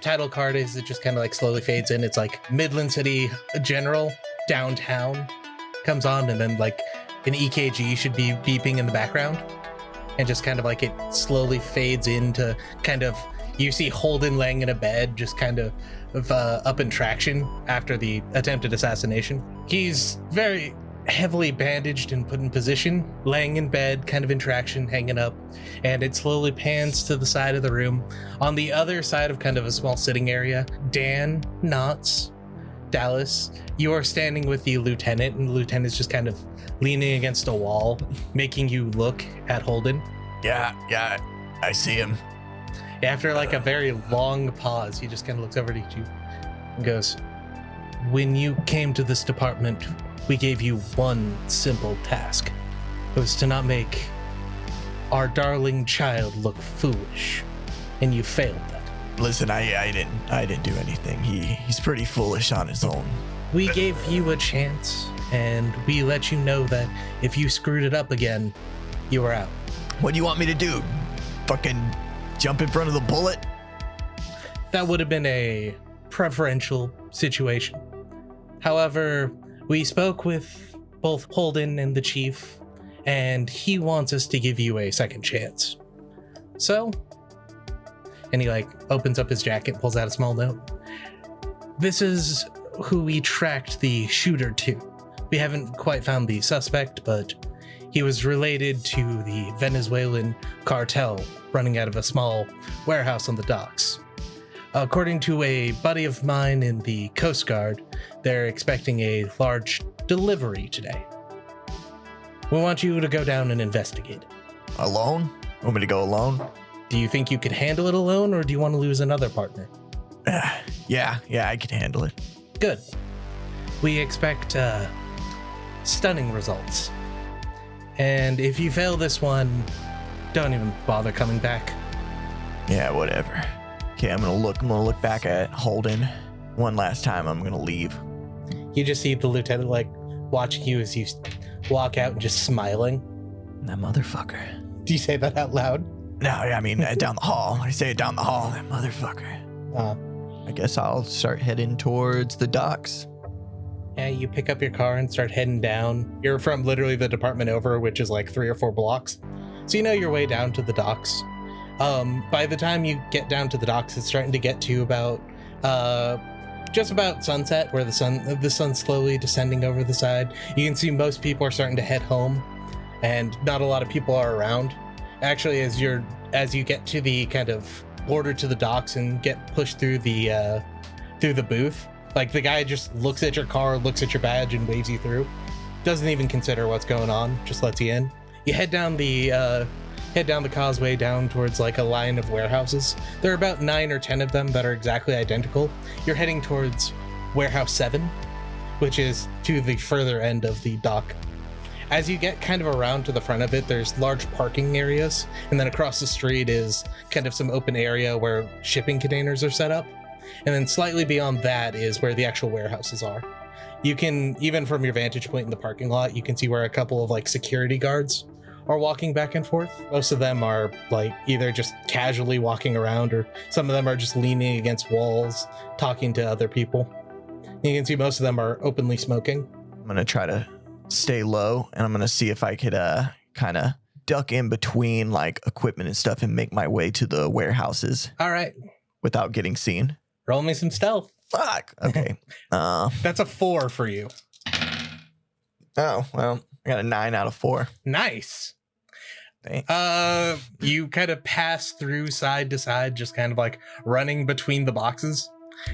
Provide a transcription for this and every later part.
title card is it just kind of like slowly fades in. It's like Midland City General downtown comes on, and then like an EKG should be beeping in the background, and just kind of like it slowly fades into kind of you see Holden laying in a bed, just kind of up in traction after the attempted assassination. He's very heavily bandaged and put in position, laying in bed, kind of in traction, hanging up, and it slowly pans to the side of the room. On the other side of kind of a small sitting area, Dan, Knotts, Dallas, you are standing with the lieutenant, and the lieutenant's just kind of leaning against a wall, making you look at Holden. Yeah, I see him. After like a very long pause, he just kind of looks over at you and goes, "When you came to this department, we gave you one simple task. It was to not make our darling child look foolish, and you failed that." Listen, I didn't do anything. He's pretty foolish on his own. We gave you a chance, and we let you know that if you screwed it up again, you were out. What do you want me to do? Fucking jump in front of the bullet? That would have been a preferential situation. However, we spoke with both Holden and the chief, and he wants us to give you a second chance. So, and he like opens up his jacket, pulls out a small note. This is who we tracked the shooter to. We haven't quite found the suspect, but he was related to the Venezuelan cartel running out of a small warehouse on the docks. According to a buddy of mine in the Coast Guard, they're expecting a large delivery today. We want you to go down and investigate it. Alone? Want me to go alone? Do you think you could handle it alone, or do you want to lose another partner? Yeah, I can handle it. Good. We expect stunning results. And if you fail this one, don't even bother coming back. Yeah, whatever. Okay, I'm gonna look back at Holden one last time. I'm gonna leave. You just see the lieutenant like watching you as you walk out and just smiling. That motherfucker. Do you say that out loud? No, I mean down the hall. I say it down the hall. That motherfucker. I guess I'll start heading towards the docks. Yeah, you pick up your car and start heading down. You're from literally the department over, which is like 3 or 4 blocks. So you know your way down to the docks. By the time you get down to the docks, it's starting to get to about just about sunset, where the sun's slowly descending over the side. You can see most people are starting to head home, and not a lot of people are around. Actually, as you get to the kind of border to the docks and get pushed through the booth, like the guy just looks at your car, looks at your badge, and waves you through. Doesn't even consider what's going on, just lets you in. You head down the causeway down towards like a line of warehouses. There are about 9 or 10 of them that are exactly identical. You're heading towards Warehouse 7, which is to the further end of the dock. As you get kind of around to the front of it, there's large parking areas, and then across the street is kind of some open area where shipping containers are set up. And then slightly beyond that is where the actual warehouses are. You can, even from your vantage point in the parking lot, you can see where a couple of like security guards are walking back and forth. Most of them are like either just casually walking around, or some of them are just leaning against walls, talking to other people. You can see most of them are openly smoking. I'm going to try to stay low, and I'm going to see if I could kind of duck in between like equipment and stuff and make my way to the warehouses. All right. Without getting seen. Roll me some stealth. Fuck. Okay. That's a 4 for you. Oh, well, I got a 9 out of 4. Nice. Thanks. You kind of pass through side to side, just kind of like running between the boxes.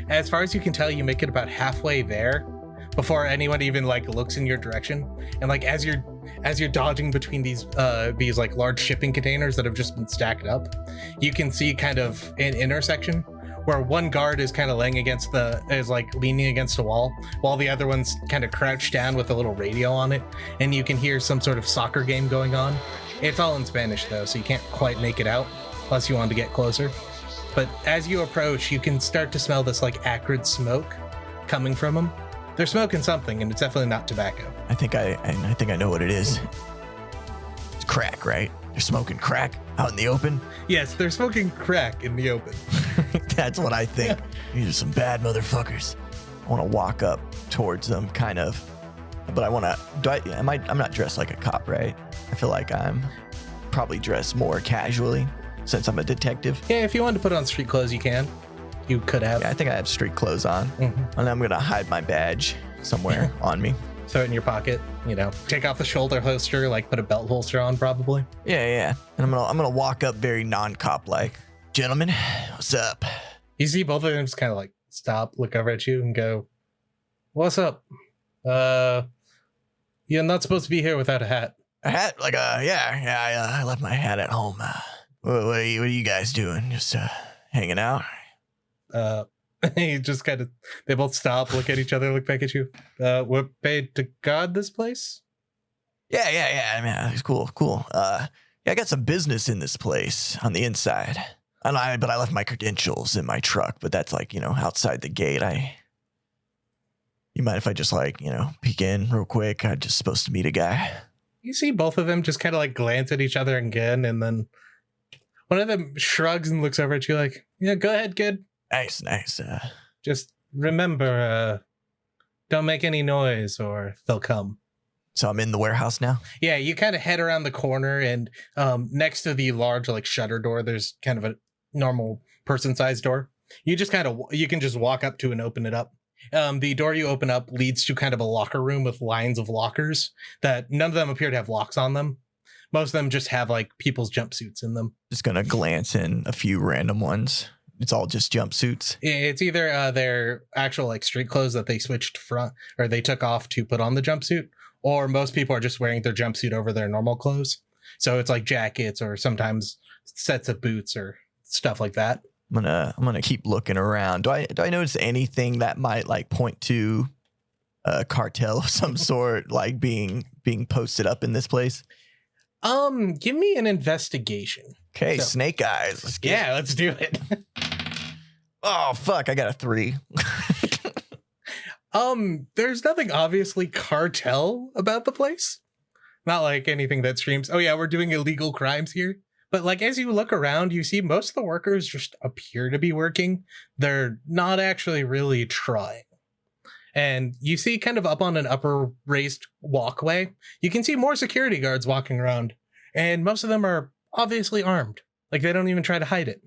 As far as you can tell, you make it about halfway there before anyone even like looks in your direction. And like as you're dodging between these like large shipping containers that have just been stacked up, you can see kind of an intersection where one guard is kind of leaning against a wall, while the other one's kind of crouched down with a little radio on it, and you can hear some sort of soccer game going on. It's all in Spanish though, so you can't quite make it out unless you want to get closer. But as you approach, you can start to smell this like acrid smoke coming from them. They're smoking something, and it's definitely not tobacco. I think I know what it is. It's crack, right? They're smoking crack out in the open. Yes, they're smoking crack in the open. That's what I think. These are some bad motherfuckers. I want to walk up towards them, kind of. But I want to. I'm not dressed like a cop, right? I feel like I'm probably dressed more casually since I'm a detective. Yeah, if you wanted to put on street clothes, you can. You could have. Yeah, I think I have street clothes on. Mm-hmm. And I'm going to hide my badge somewhere on me. Throw it in your pocket, take off the shoulder holster, like put a belt holster on probably. Yeah. And I'm gonna walk up very non-cop like, gentlemen, what's up? You see both of them just kind of like stop, look over at you and go, what's up? You're not supposed to be here without a hat. A hat? Like, I left my hat at home. What are you guys doing? Just hanging out? You just they both stop, look at each other, look back at you. We're paid to guard this place? Yeah. I mean, it's cool. Yeah, I got some business in this place on the inside. But I left my credentials in my truck, but that's like, outside the gate. You mind if I just peek in real quick? I'm just supposed to meet a guy. You see both of them just kind of like glance at each other again, and then one of them shrugs and looks over at you like, yeah, go ahead, kid. Nice. Just remember, don't make any noise or they'll come. So I'm in the warehouse now? Yeah, you kind of head around the corner, and next to the large shutter door, there's kind of a normal person-sized door. You can just walk up to and open it up. The door you open up leads to kind of a locker room with lines of lockers that none of them appear to have locks on them. Most of them just have people's jumpsuits in them. Just gonna glance in a few random ones. It's all just jumpsuits. It's either their actual street clothes that they switched from, or they took off to put on the jumpsuit, or most people are just wearing their jumpsuit over their normal clothes. So it's like jackets or sometimes sets of boots or stuff like that. I'm gonna keep looking around. Do I notice anything that might point to a cartel of some sort being posted up in this place? Give me an investigation. Okay, Snake Eyes. Let's do it. Oh fuck, I got a 3. There's nothing obviously cartel about the place. Not like anything that screams, oh yeah, we're doing illegal crimes here. But as you look around, you see most of the workers just appear to be working. They're not actually really trying. And you see kind of up on an upper raised walkway, you can see more security guards walking around. And most of them are obviously armed. They don't even try to hide it.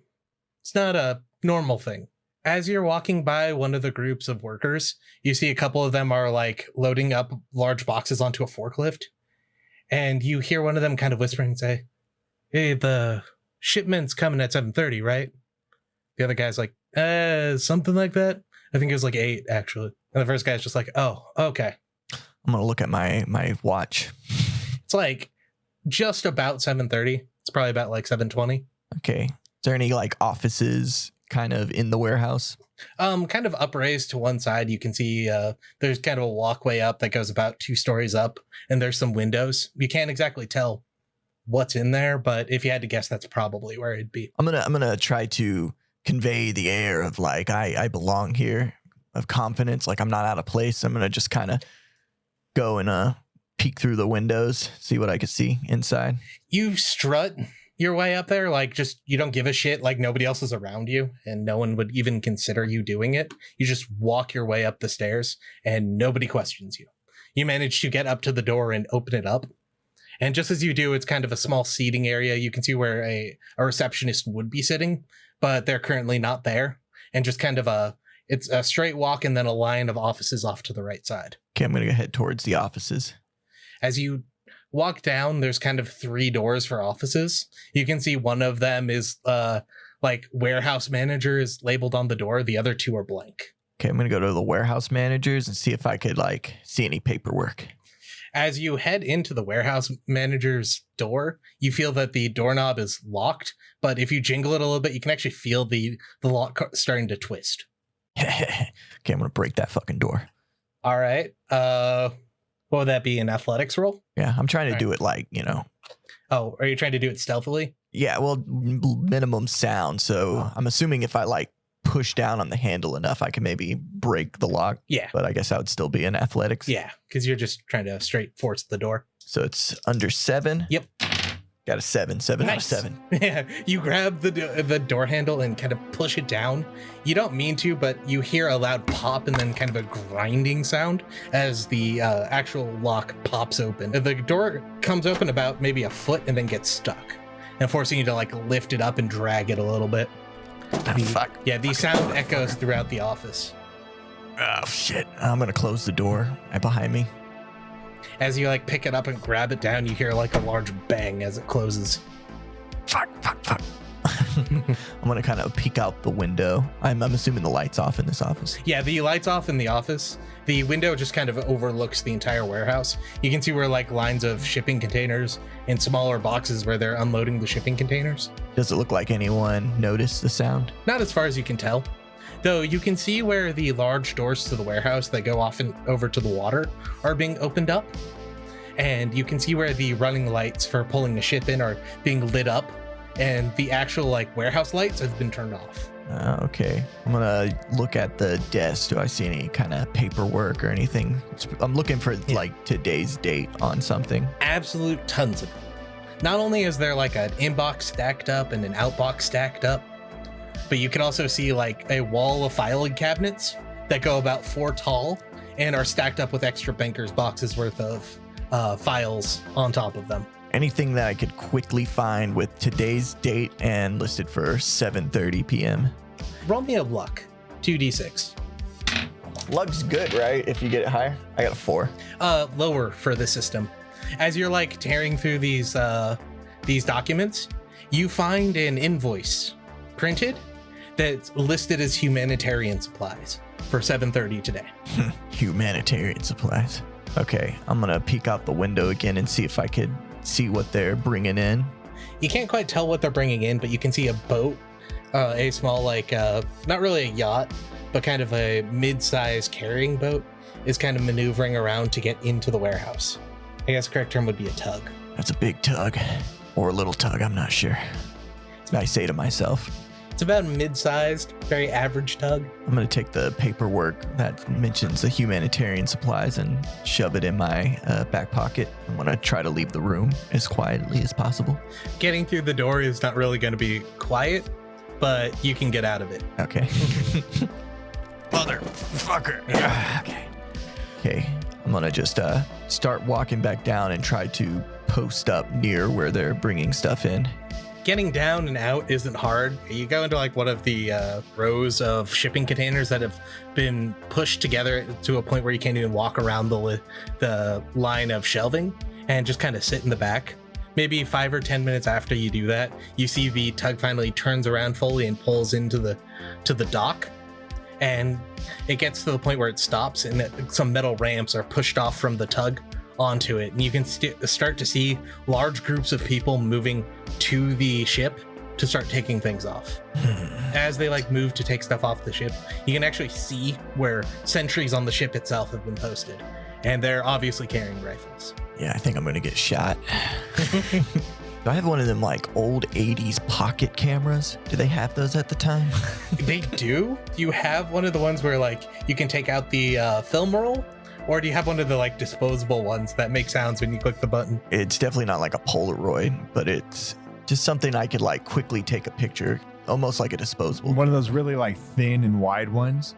It's not a normal thing. As you're walking by one of the groups of workers, you see a couple of them are loading up large boxes onto a forklift. And you hear one of them kind of whispering and say, hey, the shipment's coming at 7:30, right? The other guy's like, something like that. I think it was 8, actually. And the first guy's just like, oh, okay. I'm going to look at my watch. It's just about 7:30. It's probably about 7:20. Okay. Is there any offices kind of in the warehouse? Kind of upraised to one side. You can see there's kind of a walkway up that goes about 2 stories up, and there's some windows. You can't exactly tell what's in there, but if you had to guess, that's probably where it'd be. I'm gonna try to convey the air of I belong here, of confidence, I'm not out of place. I'm gonna just kind of go and peek through the windows, see what I can see inside. You strut your way up there, you don't give a shit, nobody else is around you, and no one would even consider you doing it. You just walk your way up the stairs, and nobody questions you. You manage to get up to the door and open it up. And just as you do, it's kind of a small seating area. You can see where a receptionist would be sitting, but they're currently not there. And just kind of it's a straight walk and then a line of offices off to the right side. Okay, I'm going to head towards the offices. As you walk down, there's kind of 3 doors for offices. You can see one of them is warehouse manager is labeled on the door. The other 2 are blank. Okay, I'm going to go to the warehouse managers and see if I could see any paperwork. As you head into the warehouse manager's door, you feel that the doorknob is locked, but if you jingle it a little bit, you can actually feel the lock starting to twist. Okay, I'm going to break that fucking door. All right. What would that be, an athletics roll? Yeah, I'm trying to do it Oh, are you trying to do it stealthily? Yeah, well, minimum sound. So I'm assuming if I push down on the handle enough, I can maybe break the lock. Yeah. But I guess that would still be in athletics. Yeah, because you're just trying to straight force the door. So it's under 7. Yep. Got a 7 out of Nice. 7. Yeah, you grab the door handle and kind of push it down. You don't mean to, but you hear a loud pop and then kind of a grinding sound as the actual lock pops open. The door comes open about maybe a foot and then gets stuck, and forcing you to like lift it up and drag it a little bit. Fuck. Yeah, the sound echoes throughout the office. Oh shit! I'm gonna close the door right behind me. As you like pick it up and grab it down, you hear like a large bang as it closes. Fuck. I'm gonna kind of peek out the window. I'm assuming the light's off in this office. Yeah, the light's off in the office. The window just kind of overlooks the entire warehouse. You can see where like lines of shipping containers and smaller boxes where they're unloading the shipping containers. Does it look like anyone noticed the sound? Not as far as you can tell. Though you can see where the large doors to the warehouse that go off and over to the water are being opened up. And you can see where the running lights for pulling the ship in are being lit up, and the actual like warehouse lights have been turned off. Okay. I'm gonna look at the desk. Do I see any kind of paperwork or anything? I'm looking for like today's date on something. Absolute tons of them. Not only is there like an inbox stacked up and an outbox stacked up, but you can also see like a wall of filing cabinets that go about 4 tall and are stacked up with extra bankers boxes worth of files on top of them. Anything that I could quickly find with today's date and listed for 7:30 p.m. Roll me a luck, 2d6. Luck's good, right? If you get it higher. I got a 4. Lower for the system. As you're like tearing through these documents, you find an invoice printed that's listed as humanitarian supplies for 7:30 today. Humanitarian supplies. Okay, I'm gonna peek out the window again and see if I could see what they're bringing in. You can't quite tell what they're bringing in, but you can see a boat, a small like not really a yacht, but kind of a mid-sized carrying boat is kind of maneuvering around to get into the warehouse. I guess the correct term would be a tug. That's a big tug, or a little tug, I'm not sure. I say to myself. It's about a mid-sized, very average tug. I'm gonna take the paperwork that mentions the humanitarian supplies and shove it in my back pocket. I'm gonna try to leave the room as quietly as possible. Getting through the door is not really going to be quiet, but you can get out of it. Okay. Motherfucker. Okay. I'm gonna just start walking back down and try to post up near where they're bringing stuff in. Getting down and out isn't hard. You go into like one of the rows of shipping containers that have been pushed together to a point where you can't even walk around the line of shelving, and just kind of sit in the back. Maybe 5 or 10 minutes after you do that, you see the tug finally turns around fully and pulls into the dock, and it gets to the point where it stops, and some metal ramps are pushed off from the tug onto it, and you can start to see large groups of people moving to the ship to start taking things off. As they like move to take stuff off the ship, you can actually see where sentries on the ship itself have been posted, and they're obviously carrying rifles. Yeah, I think I'm gonna get shot. Do I have one of them like old 80s pocket cameras? Do they have those at the time? They do? You have one of the ones where like you can take out the film roll? Or do you have one of the like disposable ones that make sounds when you click the button? It's definitely not like a Polaroid, but it's just something I could like quickly take a picture, almost like a disposable. One of those really like thin and wide ones.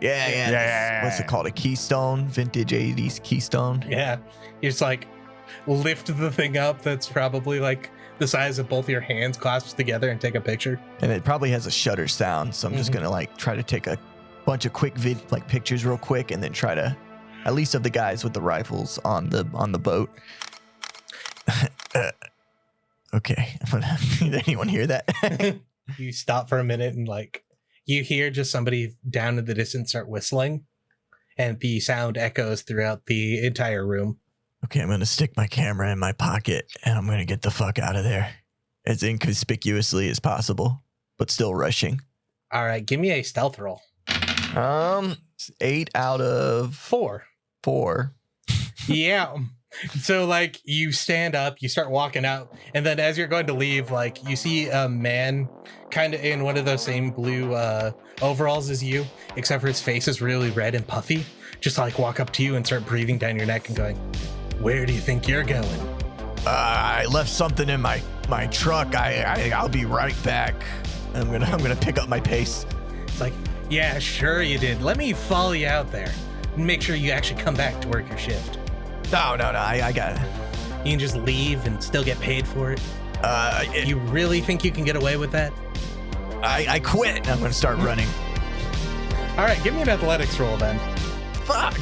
Yeah. What's it called? A Keystone, vintage 80s Keystone. Yeah. You just like lift the thing up that's probably like the size of both your hands clasped together and take a picture. And it probably has a shutter sound, so I'm just gonna like try to take a bunch of quick pictures real quick, and then try to, at least of the guys with the rifles on the boat. Okay. Did anyone hear that? You stop for a minute and like you hear just somebody down in the distance start whistling, and the sound echoes throughout the entire room. Okay, I'm gonna stick my camera in my pocket and I'm gonna get the fuck out of there as inconspicuously as possible, but still rushing. All right, give me a stealth roll. 8 out of 4. Yeah. So like you stand up, you start walking out, and then as you're going to leave, like you see a man kind of in one of those same blue overalls as you, except for his face is really red and puffy, just like walk up to you and start breathing down your neck and going, "Where do you think you're going?" I left something in my truck. I'll be right back. I'm gonna pick up my pace. It's like, yeah, sure you did. Let me follow you out there and make sure you actually come back to work your shift. No, I got it. You can just leave and still get paid for it. You really think you can get away with that? I quit. I'm gonna start running. All right, give me an athletics roll then. Fuck.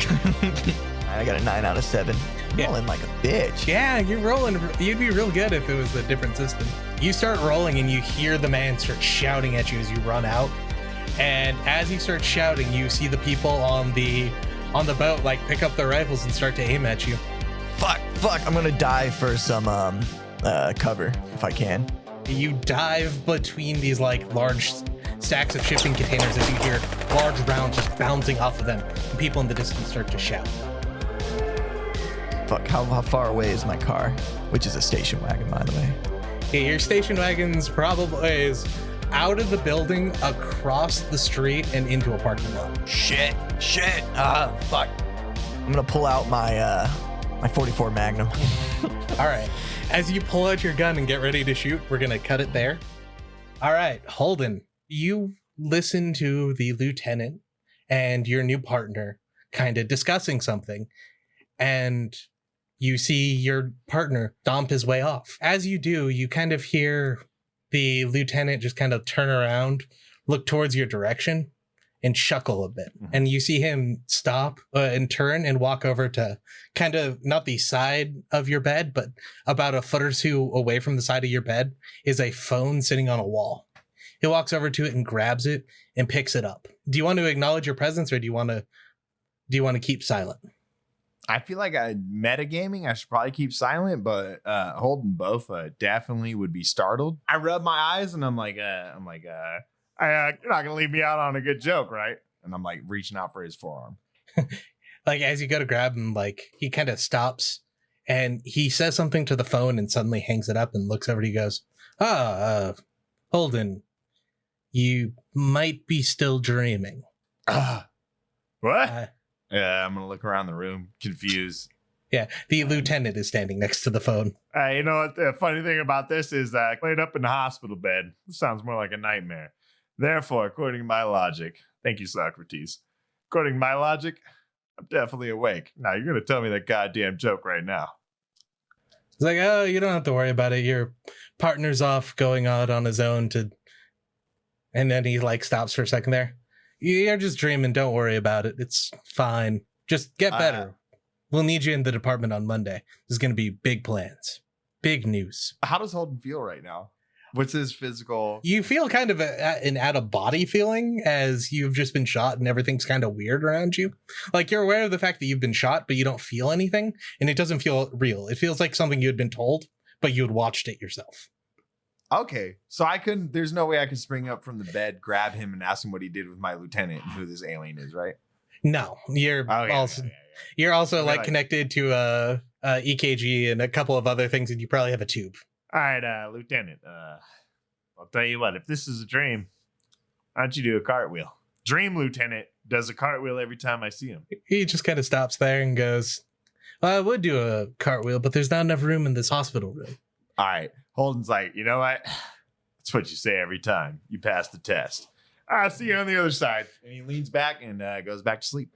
I got a 9 out of 7. Yeah. Rolling like a bitch. Yeah, you're rolling. You'd be real good if it was a different system. You start rolling and you hear the man start shouting at you as you run out. And as he starts shouting, you see the people on the boat like pick up their rifles and start to aim at you. Fuck. I'm gonna dive for some cover if I can. You dive between these like large stacks of shipping containers as you hear large rounds just bouncing off of them. And people in the distance start to shout. Fuck, how far away is my car? Which is a station wagon, by the way. Yeah, your station wagon's probably is out of the building, across the street, and into a parking lot. Shit. Fuck. I'm gonna pull out my 44 Magnum. All right. As you pull out your gun and get ready to shoot, we're gonna cut it there. All right, Holden, you listen to the lieutenant and your new partner kind of discussing something, and you see your partner stomp his way off. As you do, you kind of hear the lieutenant just kind of turn around, look towards your direction, and chuckle a bit. And you see him stop and turn and walk over to kind of not the side of your bed, but about a foot or two away from the side of your bed is a phone sitting on a wall. He walks over to it and grabs it and picks it up. Do you want to acknowledge your presence, or do you want to keep silent? I feel like metagaming, I should probably keep silent, but Holden Bouffa definitely would be startled. I rub my eyes and I'm like, you're not gonna leave me out on a good joke, right? And I'm like reaching out for his forearm. Like as you go to grab him, like he kind of stops and he says something to the phone and suddenly hangs it up and looks over and he goes, Holden, you might be still dreaming. What? Yeah, I'm gonna look around the room, confused. Yeah, the lieutenant is standing next to the phone. You know what? The funny thing about this is I laid up in the hospital bed. This sounds more like a nightmare. Therefore, according to my logic, thank you, Socrates. According to my logic, I'm definitely awake. Now, you're gonna tell me that goddamn joke right now. It's like, oh, you don't have to worry about it. Your partner's off going out on his own to... And then he like stops for a second there. You're just dreaming. Don't worry about it. It's fine. Just get better. We'll need you in the department on Monday. There's going to be big plans. Big news. How does Holden feel right now? What's his physical? You feel kind of an out-of-body feeling as you've just been shot and everything's kind of weird around you. Like you're aware of the fact that you've been shot, but you don't feel anything. And it doesn't feel real. It feels like something you had been told, but you had watched it yourself. Okay, so there's no way I can spring up from the bed, grab him, and ask him what he did with my lieutenant and who this alien is, right? No, you're you're also like connected to EKG and a couple of other things, and you probably have a tube. All right, Lieutenant, I'll tell you what, if this is a dream, why don't you do a cartwheel? Dream Lieutenant does a cartwheel every time I see him. He just kind of stops there and goes, well, I would do a cartwheel, but there's not enough room in this hospital room. All right. Holden's like, you know what? That's what you say every time. You pass the test. I'll see you on the other side. And he leans back and goes back to sleep.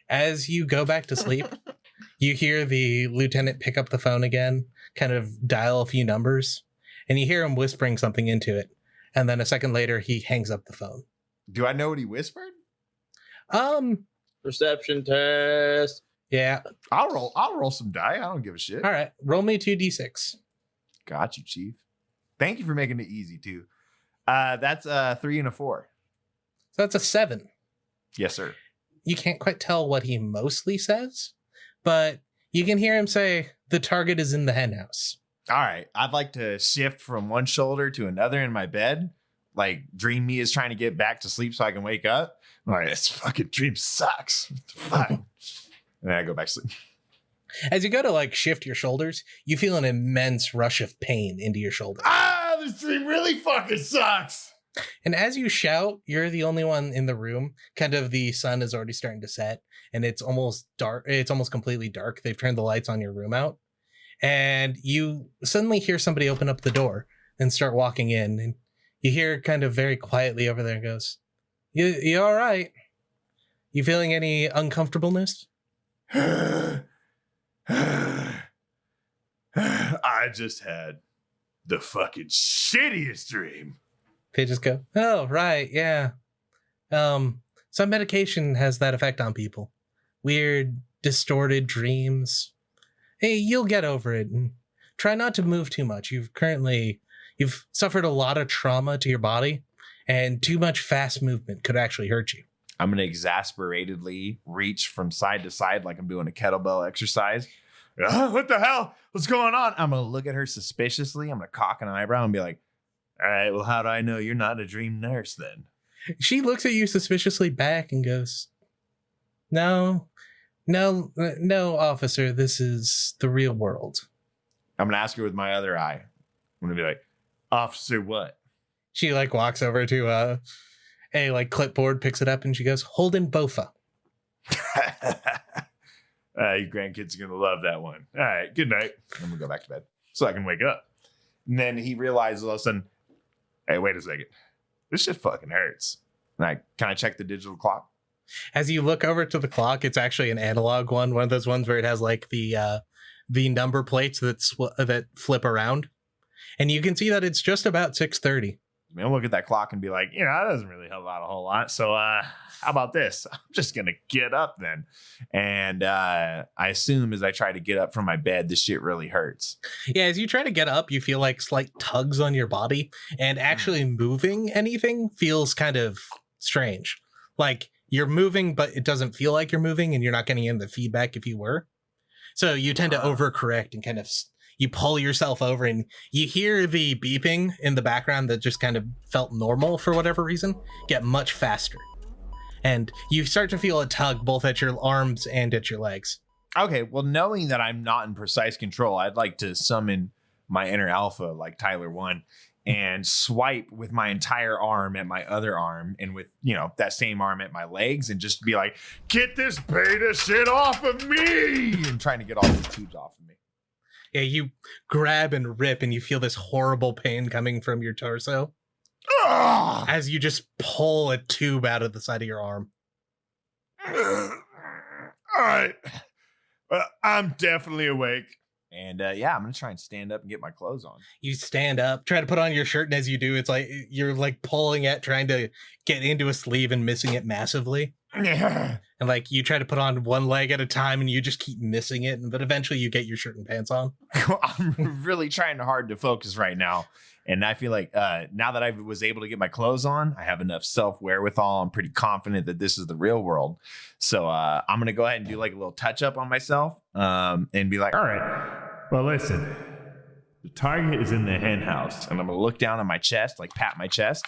As you go back to sleep, you hear the lieutenant pick up the phone again, kind of dial a few numbers, and you hear him whispering something into it. And then a second later, he hangs up the phone. Do I know what he whispered? Perception test. Yeah. I'll roll some die. I don't give a shit. All right. Roll me 2d6. Got you, Chief. Thank you for making it easy, too. That's a 3 and a 4. So that's a 7. Yes, sir. You can't quite tell what he mostly says, but you can hear him say, the target is in the henhouse. All right. I'd like to shift from one shoulder to another in my bed. Like, dream me is trying to get back to sleep so I can wake up. I'm like, this fucking dream sucks. What the fuck? And then I go back to sleep. As you go to like shift your shoulders, you feel an immense rush of pain into your shoulder. This dream really fucking sucks. And as you shout, you're the only one in the room. Kind of the sun is already starting to set and it's almost dark. It's almost completely dark. They've turned the lights on your room out. and you suddenly hear somebody open up the door and start walking in, and you hear kind of very quietly over there goes, you all right? You feeling any uncomfortableness? I just had the fucking shittiest dream. They just go, oh, right, yeah. Some medication has that effect on people. Weird, distorted dreams. Hey, you'll get over it, and try not to move too much. You've suffered a lot of trauma to your body, and too much fast movement could actually hurt you. I'm going to exasperatedly reach from side to side like I'm doing a kettlebell exercise. What the hell? What's going on? I'm going to look at her suspiciously. I'm going to cock an eyebrow and be like, all right, well, how do I know you're not a dream nurse then? She looks at you suspiciously back and goes, no, officer, this is the real world. I'm going to ask her with my other eye. I'm going to be like, officer, what? She like walks over to a like clipboard, picks it up, and she goes, Holden Bouffa. Your grandkids are going to love that one. All right, good night. I'm going to go back to bed so I can wake up. And then he realizes all of a sudden, hey, wait a second. This shit fucking hurts. And can I check the digital clock? As you look over to the clock, it's actually an analog one of those ones where it has like the number plates that flip around. And you can see that it's just about 6:30. I mean, I'll look at that clock and be like, that doesn't really help out a whole lot. So how about this? I'm just going to get up then. And I assume as I try to get up from my bed, this shit really hurts. Yeah, as you try to get up, you feel like slight tugs on your body, and actually moving anything feels kind of strange. Like you're moving, but it doesn't feel like you're moving, and you're not getting in the feedback if you were. So you tend to overcorrect and kind of you pull yourself over, and you hear the beeping in the background that just kind of felt normal for whatever reason get much faster. And you start to feel a tug both at your arms and at your legs. Okay, well, knowing that I'm not in precise control, I'd like to summon my inner alpha like Tyler 1 and swipe with my entire arm at my other arm and with, that same arm at my legs and just be like, get this beta shit off of me, and trying to get all the tubes off of me. Yeah, you grab and rip, and you feel this horrible pain coming from your torso as you just pull a tube out of the side of your arm. All right. Well, I'm definitely awake. And I'm going to try and stand up and get my clothes on. You stand up, try to put on your shirt, and as you do, it's like you're like pulling it, trying to get into a sleeve and missing it massively. Yeah. And like you try to put on one leg at a time, and you just keep missing it, but eventually you get your shirt and pants on. I'm really trying hard to focus right now. And I feel like now that I was able to get my clothes on, I have enough self-wherewithal. I'm pretty confident that this is the real world. So I'm going to go ahead and do like a little touch-up on myself and be like, all right, well, listen, the target is in the hen house. And I'm going to look down on my chest, like pat my chest.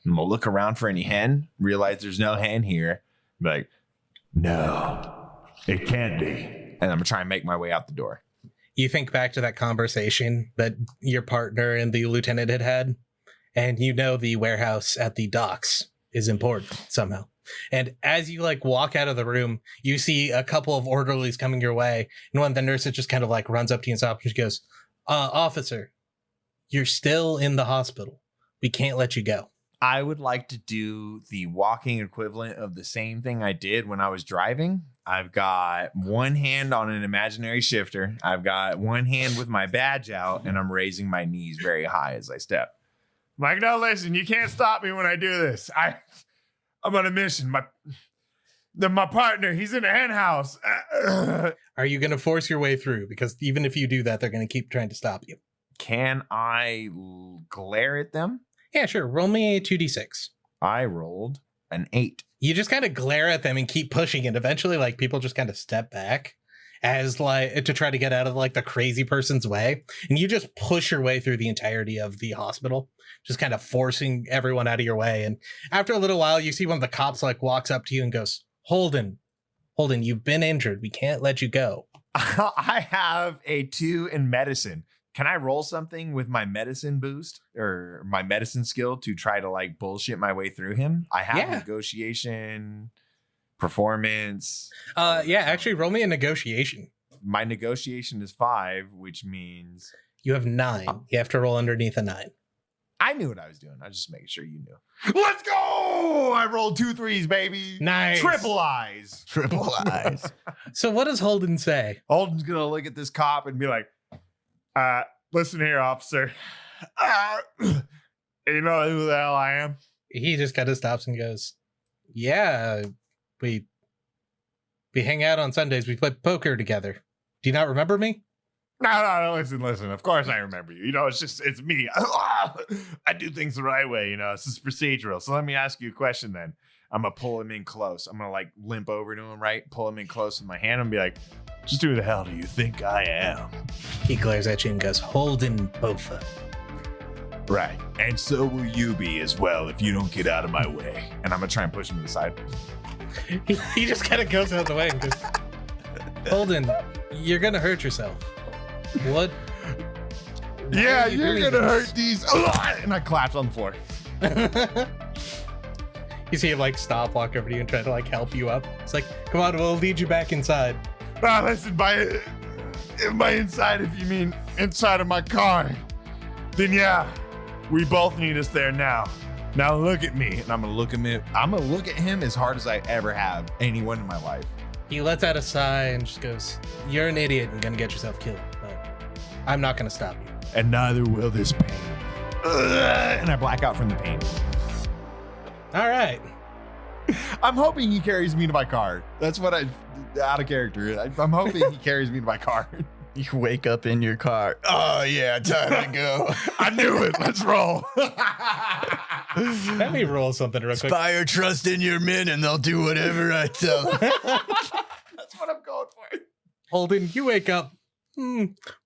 And I'm going to look around for any hen, realize there's no hen here. Be like, no, it can't be. And I'm going to try and make my way out the door. You think back to that conversation that your partner and the lieutenant had, and the warehouse at the docks is important somehow. And as you like walk out of the room, you see a couple of orderlies coming your way, and one of the nurses just kind of like runs up to you and stops, and she goes, officer, you're still in the hospital. We can't let you go. I would like to do the walking equivalent of the same thing I did when I was driving. I've got one hand on an imaginary shifter. I've got one hand with my badge out, and I'm raising my knees very high as I step. I'm like, no, listen, you can't stop me when I do this. I'm on a mission. My partner, he's in a hen house. Are you going to force your way through? Because even if you do that, they're going to keep trying to stop you. Can I glare at them? Yeah, sure. Roll me a 2d6. I rolled an 8. You just kind of glare at them and keep pushing it. Eventually, like, people just kind of step back as like to try to get out of like the crazy person's way. And you just push your way through the entirety of the hospital, just kind of forcing everyone out of your way. And after a little while, you see one of the cops like walks up to you and goes, Holden, you've been injured. We can't let you go. I have a 2 in medicine. Can I roll something with my medicine boost or my medicine skill to try to like bullshit my way through him? I have negotiation, performance. Yeah, actually roll me a negotiation. my negotiation is 5, which means You have 9. You have to roll underneath a 9. I knew what I was doing. I was just making sure you knew. Let's go! I rolled 2 3s, baby. Nice. Triple eyes. Triple eyes. So what does Holden say? Holden's gonna look at this cop and be like, listen here, officer. You know who the hell I am? He just kind of stops and goes, yeah, we hang out on Sundays. We play poker together. Do you not remember me? No, listen. Of course I remember you. You know, it's me. I do things the right way, you know. This is procedural. So let me ask you a question then. I'm going to pull him in close. I'm going to like limp over to him, right? Pull him in close with my hand and be like, just who the hell do you think I am? He glares at you and goes, Holden Bouffa. Right. And so will you be as well if you don't get out of my way. And I'm going to try and push him to the side. He just kind of goes out of the way and goes, Holden, you're going to hurt yourself. What? Yeah, you're going to hurt these. And I collapse on the floor. You see him like stop, walk over to you and try to like help you up. It's like, come on, we'll lead you back inside. Listen, by inside, if you mean inside of my car, then yeah, we both need us there now. Now look at me. And I'm going to look at him. I'm going to look at him as hard as I ever have anyone in my life. He lets out a sigh and just goes, you're an idiot and gonna get yourself killed, but I'm not gonna stop you. And neither will this pain. And I black out from the pain. All right. I'm hoping he carries me to my car. That's what out of character. I'm hoping he carries me to my car. You wake up in your car. Oh, yeah, time to go. I knew it. Let's roll. Let me roll something real quick. Inspire trust in your men and they'll do whatever I tell them. That's what I'm going for. Holden, you wake up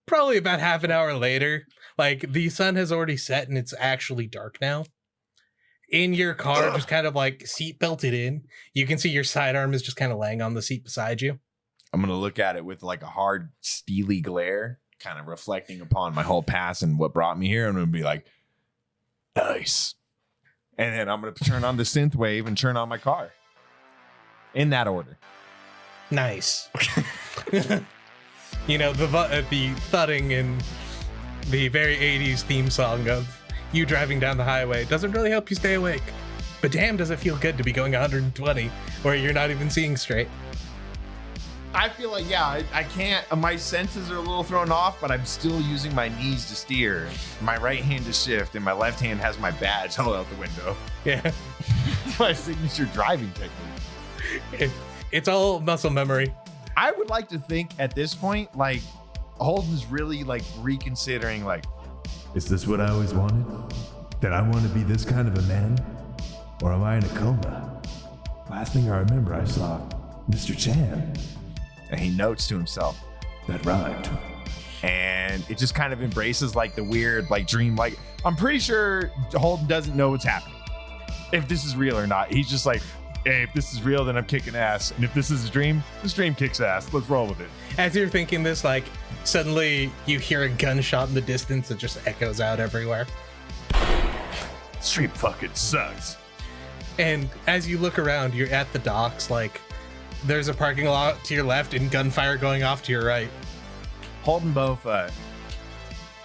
probably about half an hour later. Like the sun has already set and it's actually dark now. In your car, just kind of like seat belted in. You can see your sidearm is just kind of laying on the seat beside you. I'm going to look at it with like a hard, steely glare, kind of reflecting upon my whole past and what brought me here. I'm going to be like, nice. And then I'm going to turn on the synth wave and turn on my car. In that order. Nice. You know, the thudding and the very 80s theme song of you driving down the highway doesn't really help you stay awake. But damn, does it feel good to be going 120 where you're not even seeing straight. I feel like, yeah, I can't. My senses are a little thrown off, but I'm still using my knees to steer. My right hand to shift, and my left hand has my badge held out the window. Yeah. My signature driving technique. It's all muscle memory. I would like to think at this point, like, Holden's really, like, reconsidering, like, is this what I always wanted? That I want to be this kind of a man? Or am I in a coma? Last thing I remember, I saw Mr. Chan. and he notes to himself, That rhymed. and it just kind of embraces like the weird, like dream. Like, I'm pretty sure Holden doesn't know what's happening, if this is real or not. He's just like, hey, if this is real, then I'm kicking ass. And if this is a dream, this dream kicks ass. Let's roll with it. As you're thinking this, like, suddenly you hear a gunshot in the distance that just echoes out everywhere. Stream fucking sucks. And as you look around, you're at the docks, like, there's a parking lot to your left and gunfire going off to your right. Holden Bouffa,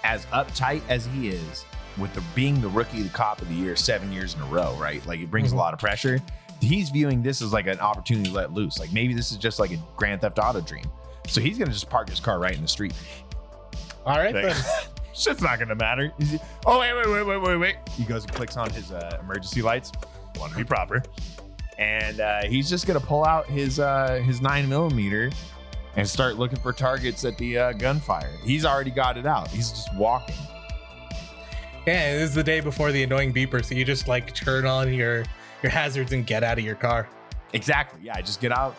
as uptight as he is, with being the rookie cop of the year 7 years in a row, right? Like, it brings a lot of pressure. He's viewing this as like an opportunity to let loose. Like, maybe this is just like a Grand Theft Auto dream. So he's gonna just park his car right in the street. All right, Like, then. shit's not gonna matter. Oh, wait. He goes and clicks on his emergency lights. Want to be proper. And he's just gonna pull out his 9mm and start looking for targets at the gunfire. He's already got it out. He's just walking. Yeah, this is the day before the annoying beeper, so you just like turn on your hazards and get out of your car. Exactly. Yeah, I just get out,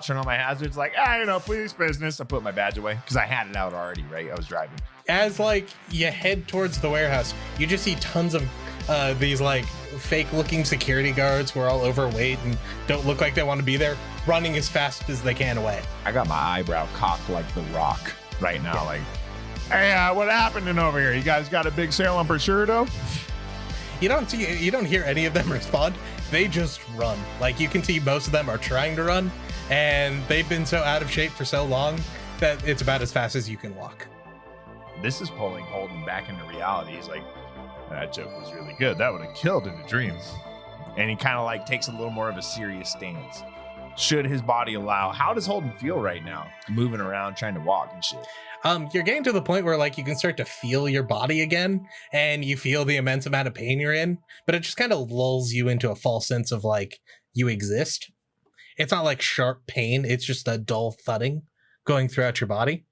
turn on my hazards, like, police business. I put my badge away because I had it out already, right? I was driving. As like you head towards the warehouse, you just see tons of these like fake looking security guards who are all overweight and don't look like they want to be there, running as fast as they can away. I got my eyebrow cocked like The Rock right now. Like, hey, what happening over here? You guys got a big sale on prosciutto? You don't hear any of them respond. They just run. Like, you can see most of them are trying to run, and they've been so out of shape for so long that it's about as fast as you can walk. This is pulling Holden back into reality. He's like, that joke was really good. That would have killed in a dream. And he kind of like takes a little more of a serious stance. Should his body allow? How does Holden feel right now? Moving around, trying to walk and shit. You're getting to the point where like you can start to feel your body again, and you feel the immense amount of pain you're in, but it just kind of lulls you into a false sense of like you exist. It's not like sharp pain, it's just a dull thudding going throughout your body.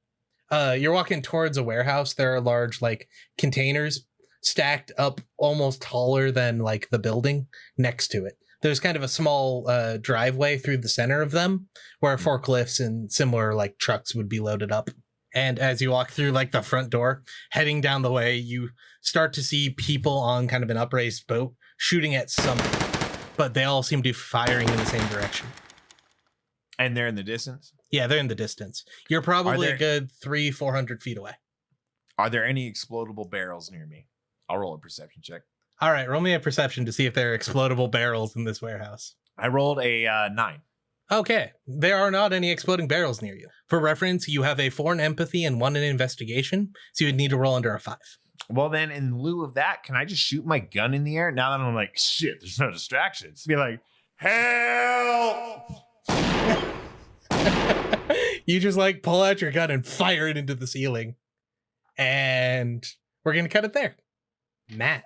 You're walking towards a warehouse. There are large like containers stacked up almost taller than like the building next to it. There's kind of a small driveway through the center of them where forklifts and similar like trucks would be loaded up. And as you walk through like the front door, heading down the way, you start to see people on kind of an upraised boat shooting at something, but they all seem to be firing in the same direction. And they're in the distance? Yeah, they're in the distance. You're probably a good 300-400 feet away. Are there any explodable barrels near me? I'll roll a perception check. All right, roll me a perception to see if there are explodable barrels in this warehouse. I rolled a 9. Okay, there are not any exploding barrels near you. For reference, you have a 4 in empathy and 1 in investigation, so you would need to roll under a 5. Well, then in lieu of that, can I just shoot my gun in the air now that I'm like, shit, there's no distractions? Be like, help! You just like pull out your gun and fire it into the ceiling. And we're going to cut it there. Matt,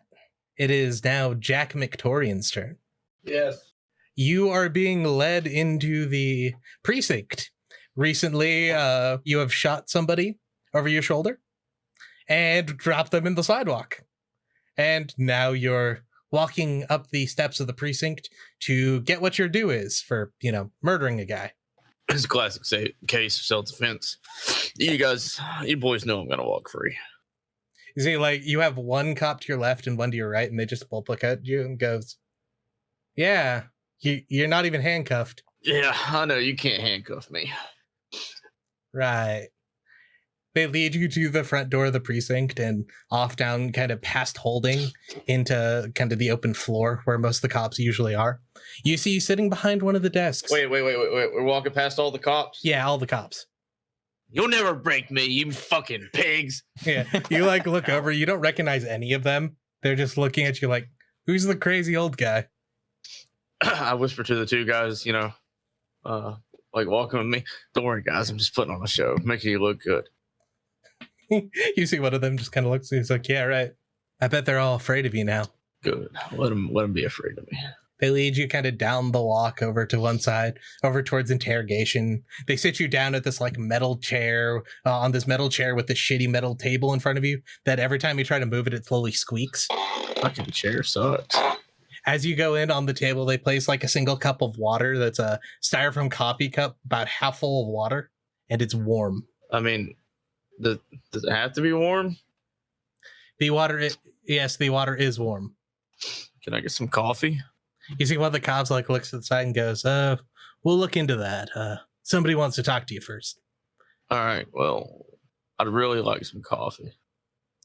it is now Jack McTorian's turn. Yes. You are being led into the precinct. Recently, you have shot somebody over your shoulder and dropped them in the sidewalk. And now you're walking up the steps of the precinct to get what your due is for, murdering a guy. It's a classic case of self-defense. You boys know I'm going to walk free. You see, like, you have one cop to your left and one to your right, and they just both look at you and goes, yeah, you're not even handcuffed. Yeah, I know. You can't handcuff me. Right. They lead you to the front door of the precinct and off down kind of past holding into kind of the open floor where most of the cops usually are. You see sitting behind one of the desks. Wait. We're walking past all the cops? Yeah, all the cops. You'll never break me, you fucking pigs. Yeah, you like look over. You don't recognize any of them. They're just looking at you like, who's the crazy old guy? I whisper to the two guys, like walking with me. Don't worry, guys. I'm just putting on a show, making you look good. You see one of them just kind of looks. He's like, yeah, right. I bet they're all afraid of you now. Good. Let them be afraid of me. They lead you kind of down the walk over to one side, over towards interrogation. They sit you down at this like metal chair, on this metal chair with this shitty metal table in front of you that every time you try to move it, it slowly squeaks. Fucking chair sucks. As you go in on the table, they place like a single cup of water that's a styrofoam coffee cup, about half full of water, and it's warm. I mean, does it have to be warm? Yes, the water is warm. Can I get some coffee? You see one of the cops like looks to the side and goes, we'll look into that. Somebody wants to talk to you first. All right, well, I'd really like some coffee.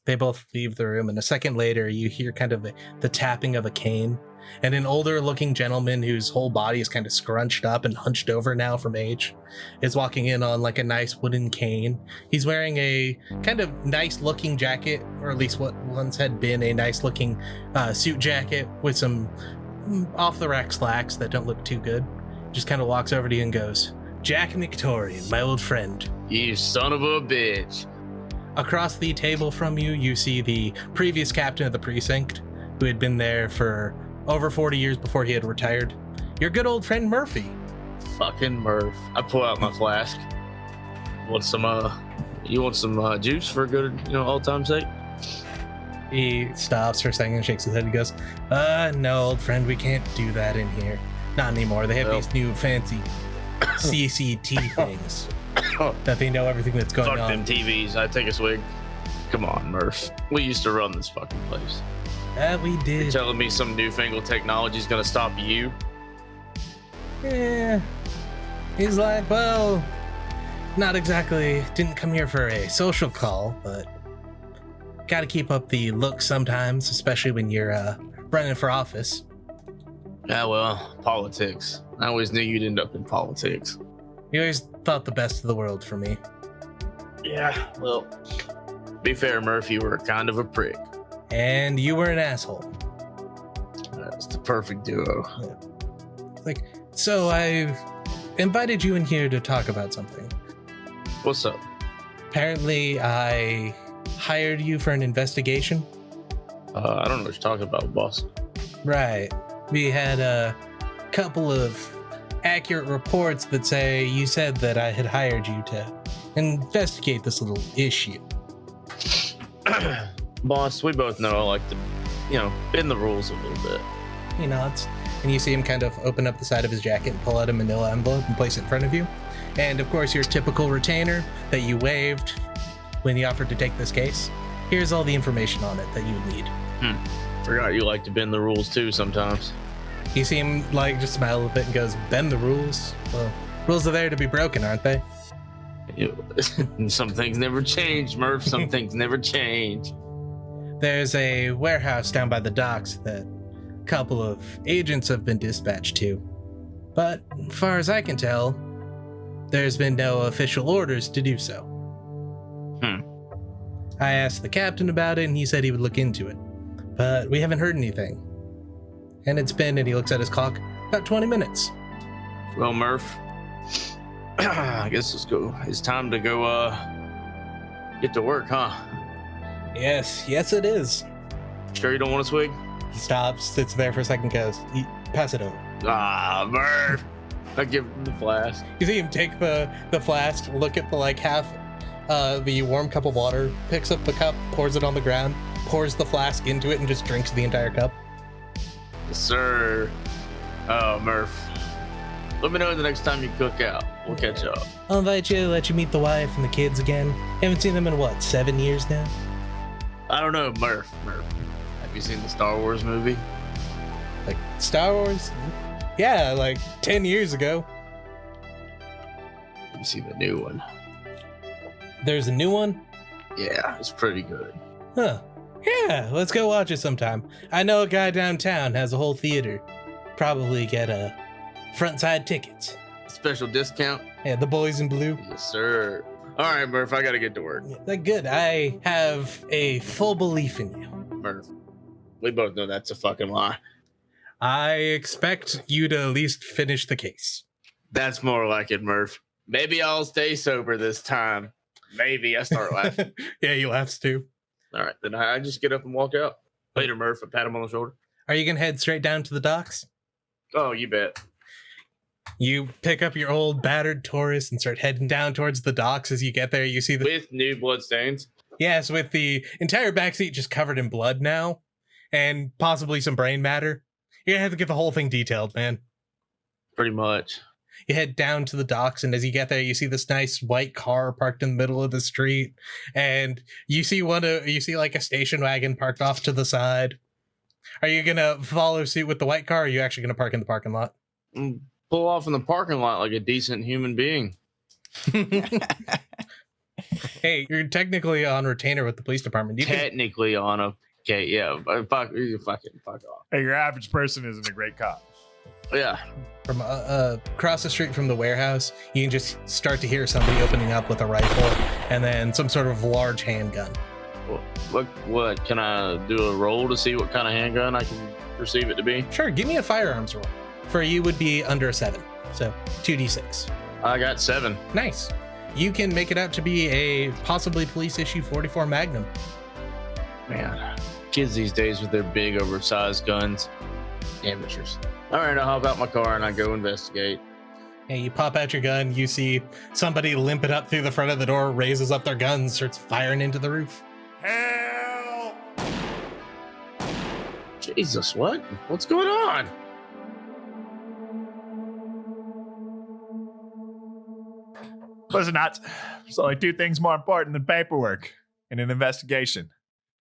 They both leave the room, and a second later, you hear kind of the tapping of a cane, and an older-looking gentleman whose whole body is kind of scrunched up and hunched over now from age is walking in on like a nice wooden cane. He's wearing a kind of nice-looking jacket, or at least what once had been a nice-looking suit jacket with some off-the-rack slacks that don't look too good. Just kind of walks over to you and goes, Jack McTorian, my old friend. You son of a bitch. Across the table from you, you see the previous captain of the precinct, who had been there for over 40 years before he had retired. Your good old friend Murphy. Fucking Murph. I pull out my flask. You want some juice for a good, old time's sake? He stops for a second and shakes his head and goes, no, old friend, we can't do that in here. Not anymore. They have these new fancy CCT things that they know everything that's going on. Fuck them TVs. I take a swig. Come on, Murph. We used to run this fucking place. We did. You're telling me some newfangled technology is going to stop you? Yeah. He's like, well, not exactly. Didn't come here for a social call, but gotta keep up the look sometimes, especially when you're running for office. Yeah, well, politics. I always knew you'd end up in politics. You always thought the best of the world for me. Yeah, well, be fair, Murphy, you were kind of a prick. And you were an asshole. That's the perfect duo. Like, so I invited you in here to talk about something. What's up? Apparently, I hired you for an investigation. I don't know what you're talking about, boss. Right. We had a couple of accurate reports that say you said that I had hired you to investigate this little issue. Boss, we both know I like to, bend the rules a little bit. He nods, and you see him kind of open up the side of his jacket and pull out a manila envelope and place it in front of you. And of course, your typical retainer that you waived when you offered to take this case. Here's all the information on it that you need. Forgot you like to bend the rules too sometimes. You see him just smile a little bit and goes, "Bend the rules? Well, rules are there to be broken, aren't they?" Some things never change, Murph. Some things never change. There's a warehouse down by the docks that a couple of agents have been dispatched to. But as far as I can tell, there's been no official orders to do so. I asked the captain about it and he said he would look into it. But we haven't heard anything. And it's been, and he looks at his clock, about 20 minutes. Well, Murph, I guess it's time to go get to work, huh? Yes, it is. Sure you don't want a swig? He stops, sits there for a second, goes, "Pass it over." Ah, Murph. I give him the flask. You see him take the flask, look at the half the warm cup of water, picks up the cup, pours it on the ground, pours the flask into it, and just drinks the entire cup. Yes, sir. Oh, Murph. Let me know the next time you cook out. We'll catch up. I'll invite you, let you meet the wife and the kids again. Haven't seen them in 7 years now? I don't know, Murph. Have you seen the Star Wars movie? Like Star Wars? Yeah, 10 years ago. Have you seen the new one? There's a new one? Yeah, it's pretty good. Huh. Yeah, let's go watch it sometime. I know a guy downtown has a whole theater. Probably get front side tickets. Special discount? Yeah, the boys in blue. Yes, sir. All right, Murph, I gotta get to work. Yeah, good. I have a full belief in you. Murph, we both know that's a fucking lie. I expect you to at least finish the case. That's more like it, Murph. Maybe I'll stay sober this time. Maybe. I start laughing. Yeah, he laughs too. All right, then I just get up and walk out. Later, Murph. I pat him on the shoulder. Are you gonna head straight down to the docks? Oh, you bet. You pick up your old battered Taurus and start heading down towards the docks. As you get there, you see With new blood stains? Yes, with the entire backseat just covered in blood now, and possibly some brain matter. You're gonna have to get the whole thing detailed, man. Pretty much. You head down to the docks, and as you get there, you see this nice white car parked in the middle of the street, and you see a station wagon parked off to the side. Are you gonna follow suit with the white car, or are you actually gonna park in the parking lot? Pull off in the parking lot like a decent human being. Hey, you're technically on retainer with the police department. Technically on a... Okay, yeah. Fuck off. Hey, your average person isn't a great cop. Yeah. From across the street from the warehouse, you can just start to hear somebody opening up with a rifle and then some sort of large handgun. What? Can I do a roll to see what kind of handgun I can perceive it to be? Sure, give me a firearms roll. For you would be under a 7, so 2d6. I got 7. Nice. You can make it out to be a possibly police issue 44 Magnum. Man, kids these days with their big oversized guns. Amateurs. All right, I'll hop out my car and I go investigate. Hey, you pop out your gun, you see somebody limping up through the front of the door, raises up their gun, starts firing into the roof. Help! Jesus, what? What's going on? Listen, there's only 2 things more important than paperwork in an investigation.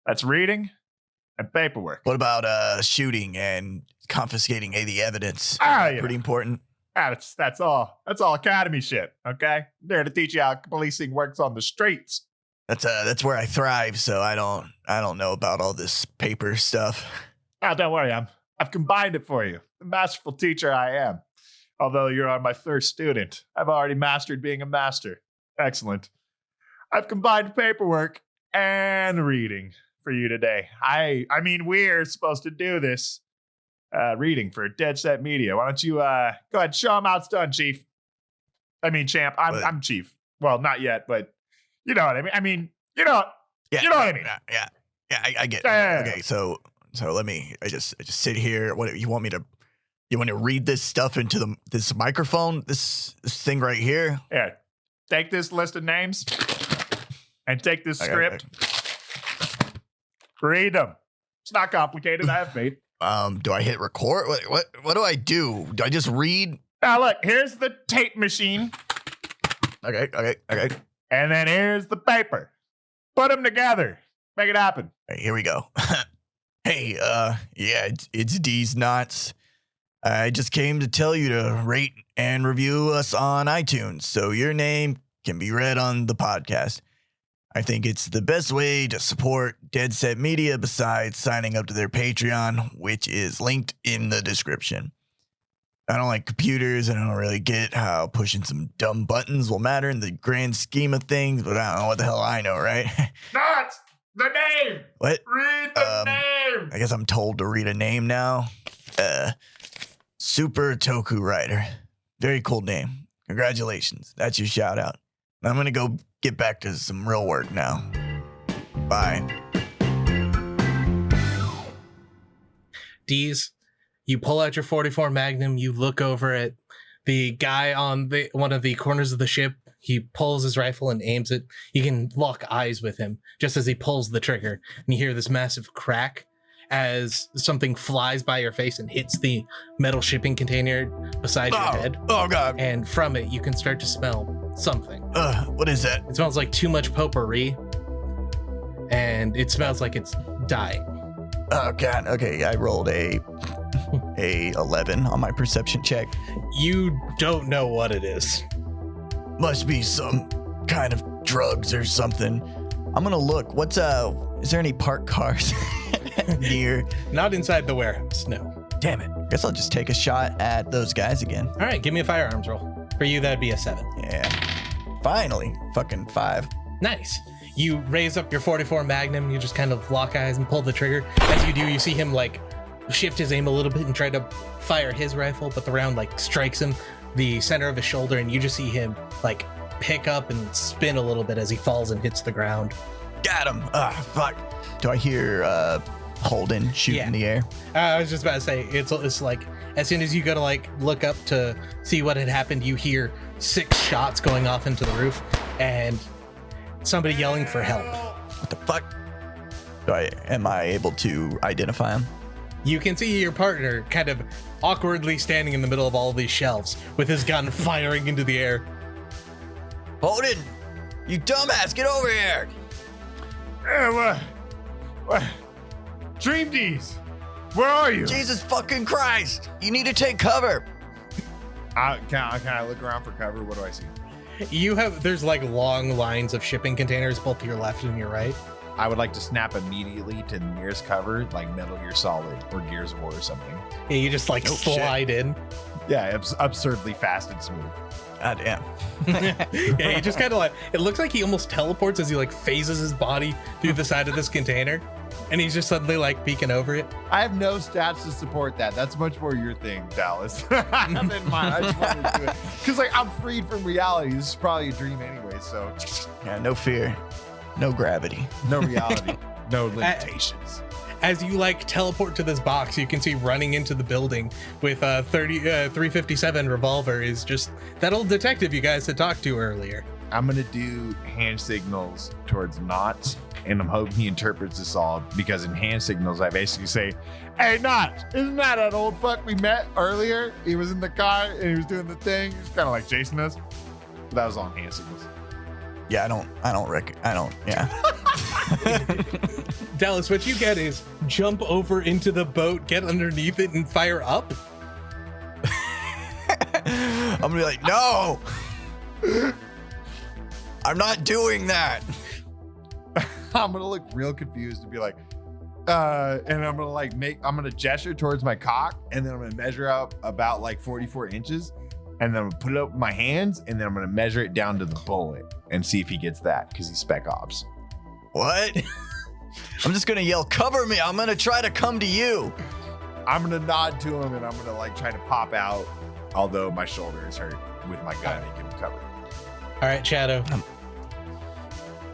That's reading and paperwork. What about shooting and confiscating the evidence? Yeah. Pretty important. That's all academy shit, okay? There to teach you how policing works on the streets. That's where I thrive, so I don't know about all this paper stuff. Oh, don't worry, I've combined it for you. The masterful teacher I am. Although you're my first student, I've already mastered being a master. Excellent. I've combined paperwork and reading for you today. I mean, we're supposed to do this reading for Dead Set Media. Why don't you go ahead, show them how it's done, Chief? I mean, Champ. I'm Chief. Well, not yet, but you know what I mean. I mean, you know what I mean. Yeah. I get it. Yeah. Okay, so let me. I just sit here. What you want me to? You want to read this stuff into this microphone? This thing right here? Yeah. Take this list of names and take this script. Read them. It's not complicated. I have faith. Do I hit record? What do I do? Do I just read? Now look, here's the tape machine. Okay. And then here's the paper. Put them together. Make it happen. All right, here we go. Hey, yeah, it's D's Knots. I just came to tell you to rate and review us on iTunes so your name can be read on the podcast. I think it's the best way to support Dead Set Media besides signing up to their Patreon, which is linked in the description. I don't like computers, and I don't really get how pushing some dumb buttons will matter in the grand scheme of things, but I don't know what the hell I know, right? Knots! The name! What? Read the name! I guess I'm told to read a name now. Super Toku Rider. Very cool name. Congratulations. That's your shout out. I'm going to go get back to some real work now. Bye. D's, you pull out your 44 Magnum, you look over at the guy on one of the corners of the ship. He pulls his rifle and aims it. You can lock eyes with him just as he pulls the trigger. And you hear this massive crack as something flies by your face and hits the metal shipping container beside your head. Oh, God. And from it, you can start to smell something. What is that? It smells like too much potpourri. And it smells like it's dying. Oh, God. Okay, I rolled a 11 on my perception check. You don't know what it is. Must be some kind of drugs or something. I'm gonna look. Is there any parked cars near? Not inside the warehouse, no. Damn it. Guess I'll just take a shot at those guys again. All right, give me a firearms roll. For you, that'd be a 7. Yeah. Finally. Fucking 5. Nice. You raise up your 44 Magnum, you just kind of lock eyes and pull the trigger. As you do, you see him like shift his aim a little bit and try to fire his rifle, but the round like strikes him the center of his shoulder, and you just see him like pick up and spin a little bit as he falls and hits the ground. Got him. Fuck. Do I hear Holden shoot in the air? I was just about to say, it's like as soon as you go to like look up to see what had happened, you hear 6 shots going off into the roof and somebody yelling for help. What the fuck? Am I able to identify him? You can see your partner kind of awkwardly standing in the middle of all these shelves with his gun firing into the air. Holden, you dumbass, get over here. What? Dream D's, where are you? Jesus fucking Christ. You need to take cover. Can I look around for cover? What do I see? There's like long lines of shipping containers both to your left and your right. I would like to snap immediately to the nearest cover, like Metal Gear Solid or Gears of War or something. Yeah, you just like slide in. Yeah, absurdly fast and smooth. God damn. Yeah, he just kind of like, it looks like he almost teleports as he like phases his body through the side of this container. And he's just suddenly like peeking over it. I have no stats to support that. That's much more your thing, Dallas. Than mine. I just wanted to do it. Because like I'm freed from reality. This is probably a dream anyway, so. Yeah, no fear. No gravity. No reality. No limitations. As you like teleport to this box, you can see running into the building with a 357 revolver is just that old detective you guys had talked to earlier. I'm gonna do hand signals towards Knots, and I'm hoping he interprets this all, because in hand signals I basically say, "Hey Knots, isn't that old fuck we met earlier? He was in the car and he was doing the thing. He's kind of like chasing us." But that was all hand signals. Yeah, yeah. Dallas, what you get is jump over into the boat, get underneath it, and fire up. I'm gonna be like, no, I'm not doing that. I'm gonna look real confused and be like, and I'm gonna gesture towards my cock, and then I'm gonna measure out about like 44 inches, and then I'm gonna put it up with my hands, and then I'm gonna measure it down to the bullet and see if he gets that because he's spec ops. What? I'm just gonna yell, cover me. I'm gonna try to come to you. I'm gonna nod to him, and I'm gonna like try to pop out, although my shoulder is hurt with my gun. He can cover. All right, Shadow.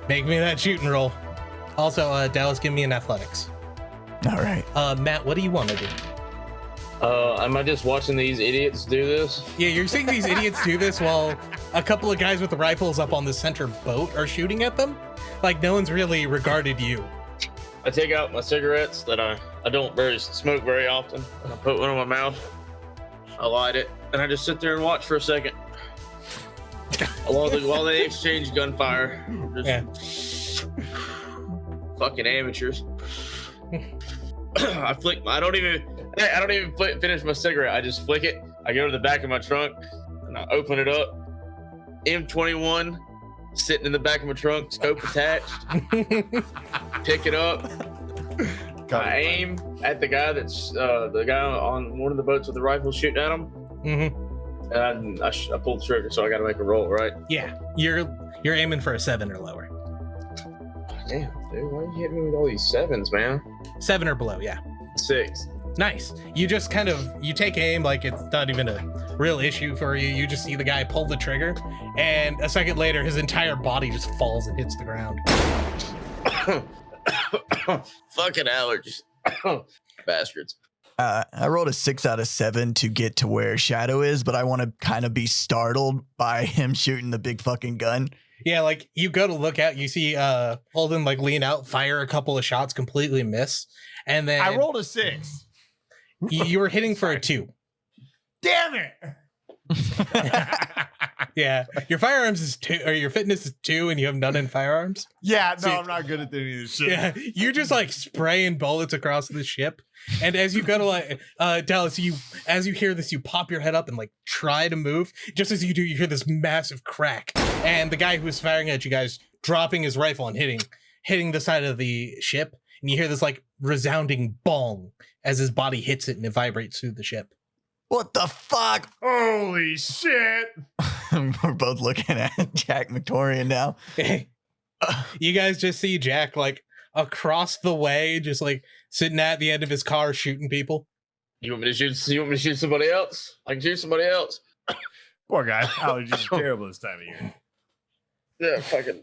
Make me that shooting roll. Also, Dallas, give me an athletics. All right. Matt, what do you want to do? Am I just watching these idiots do this? Yeah, you're seeing these idiots do this while a couple of guys with the rifles up on the center boat are shooting at them. Like, no one's really regarded you. I take out my cigarettes that I don't smoke very often. And I put one in my mouth. I light it, and I just sit there and watch for a second. while they exchange gunfire. Just fucking amateurs. I don't even finish my cigarette. I just flick it. I go to the back of my trunk and I open it up. M21 sitting in the back of my trunk, scope attached. Pick it up. I aim at the guy that's the guy on one of the boats with the rifle shooting at him. Mm-hmm. And I pulled the trigger, so I got to make a roll, right? Yeah, you're aiming for a 7 or lower. Damn, dude, why are you hitting me with all these 7s, man? 7 or below, yeah. 6. Nice. You just you take aim like it's not even a real issue for you. You just see the guy pull the trigger, and a second later, his entire body just falls and hits the ground. Fucking allergies. Bastards. I rolled a 6 out of 7 to get to where Shadow is, but I want to kind of be startled by him shooting the big fucking gun. Yeah, like you go to look out, you see Holden like lean out, fire a couple of shots, completely miss, and then I rolled a 6. You were hitting for a 2. Damn it! Yeah, your firearms is 2, or your fitness is 2, and you have none in firearms. Yeah, no, See, I'm not good at any of this shit. Yeah, you're just like spraying bullets across the ship, and as you go to like Dallas, as you hear this, you pop your head up and like try to move. Just as you do, you hear this massive crack, and the guy who was firing at you guys dropping his rifle and hitting the side of the ship, and you hear this like resounding bong as his body hits it and it vibrates through the ship. What the fuck? Holy shit! We're both looking at Jack McTorian now. You guys just see Jack like across the way, just like sitting at the end of his car shooting people. You want me to shoot somebody else? I can shoot somebody else. Poor guy. Allergies are terrible this time of year. Yeah, fucking.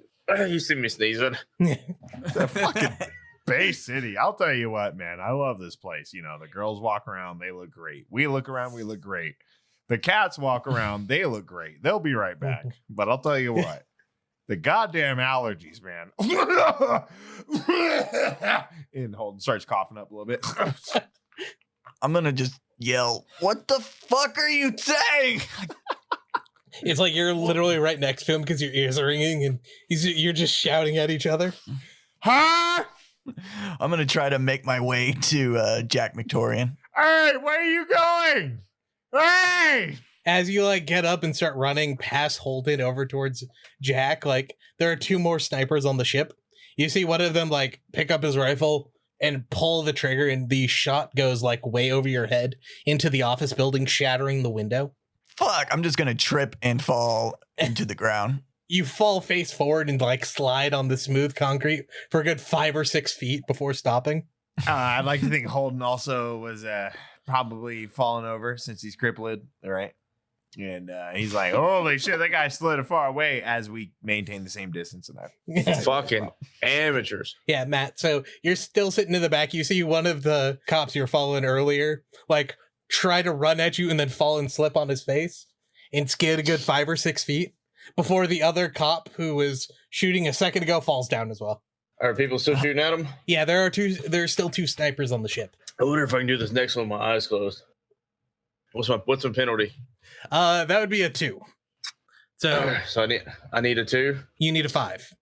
You see me sneezing. The fucking Bay City. I'll tell you what, man. I love this place. You know, the girls walk around, they look great. We look around, we look great. The cats walk around, they look great. They'll be right back. But I'll tell you what, the goddamn allergies, man. And Holden starts coughing up a little bit. I'm gonna just yell, what the fuck are you saying? It's like you're literally right next to him because your ears are ringing and you're just shouting at each other. Huh? I'm gonna try to make my way to Jack McTorian. Hey, where are you going? Hey! As you like get up and start running past Holden over towards Jack, like there are 2 more snipers on the ship. You see one of them like pick up his rifle and pull the trigger, and the shot goes like way over your head into the office building, shattering the window. Fuck, I'm just gonna trip and fall into the ground. You fall face forward and like slide on the smooth concrete for a good 5 or 6 feet before stopping. I'd like to think Holden also was probably falling over since he's crippled, right? And he's like, holy shit, that guy slid far away as we maintain the same distance. And that Fucking amateurs. Yeah, Matt. So you're still sitting in the back. You see one of the cops you were following earlier, like try to run at you and then fall and slip on his face and skid a good 5 or 6 feet before the other cop who was shooting a second ago falls down as well. Are people still shooting at him? Yeah, there's still 2 snipers on the ship. I wonder if I can do this next one with my eyes closed. What's my penalty? That would be a 2. So I need a 2. You need a 5.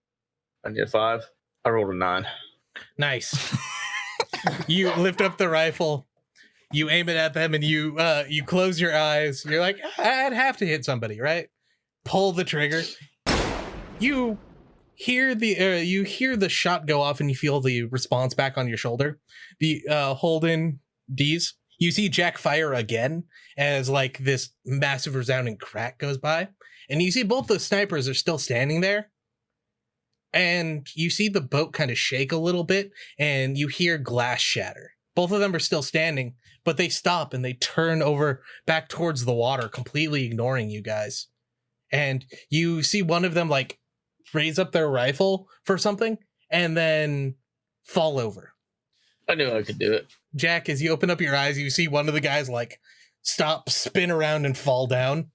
I need a 5. I rolled a 9. Nice. You lift up the rifle, you aim it at them, and you close your eyes. You're like, I'd have to hit somebody, right? Pull the trigger. You hear the shot go off, and you feel the response back on your shoulder. The Holden D's, You see Jack fire again as like this massive resounding crack goes by. And you see both the snipers are still standing there. And you see the boat kind of shake a little bit and you hear glass shatter. Both of them are still standing, but they stop and they turn over back towards the water, completely ignoring you guys. And you see one of them like raise up their rifle for something and then fall over. I knew I could do it. Jack, as you open up your eyes, you see one of the guys like stop, spin around, and fall down.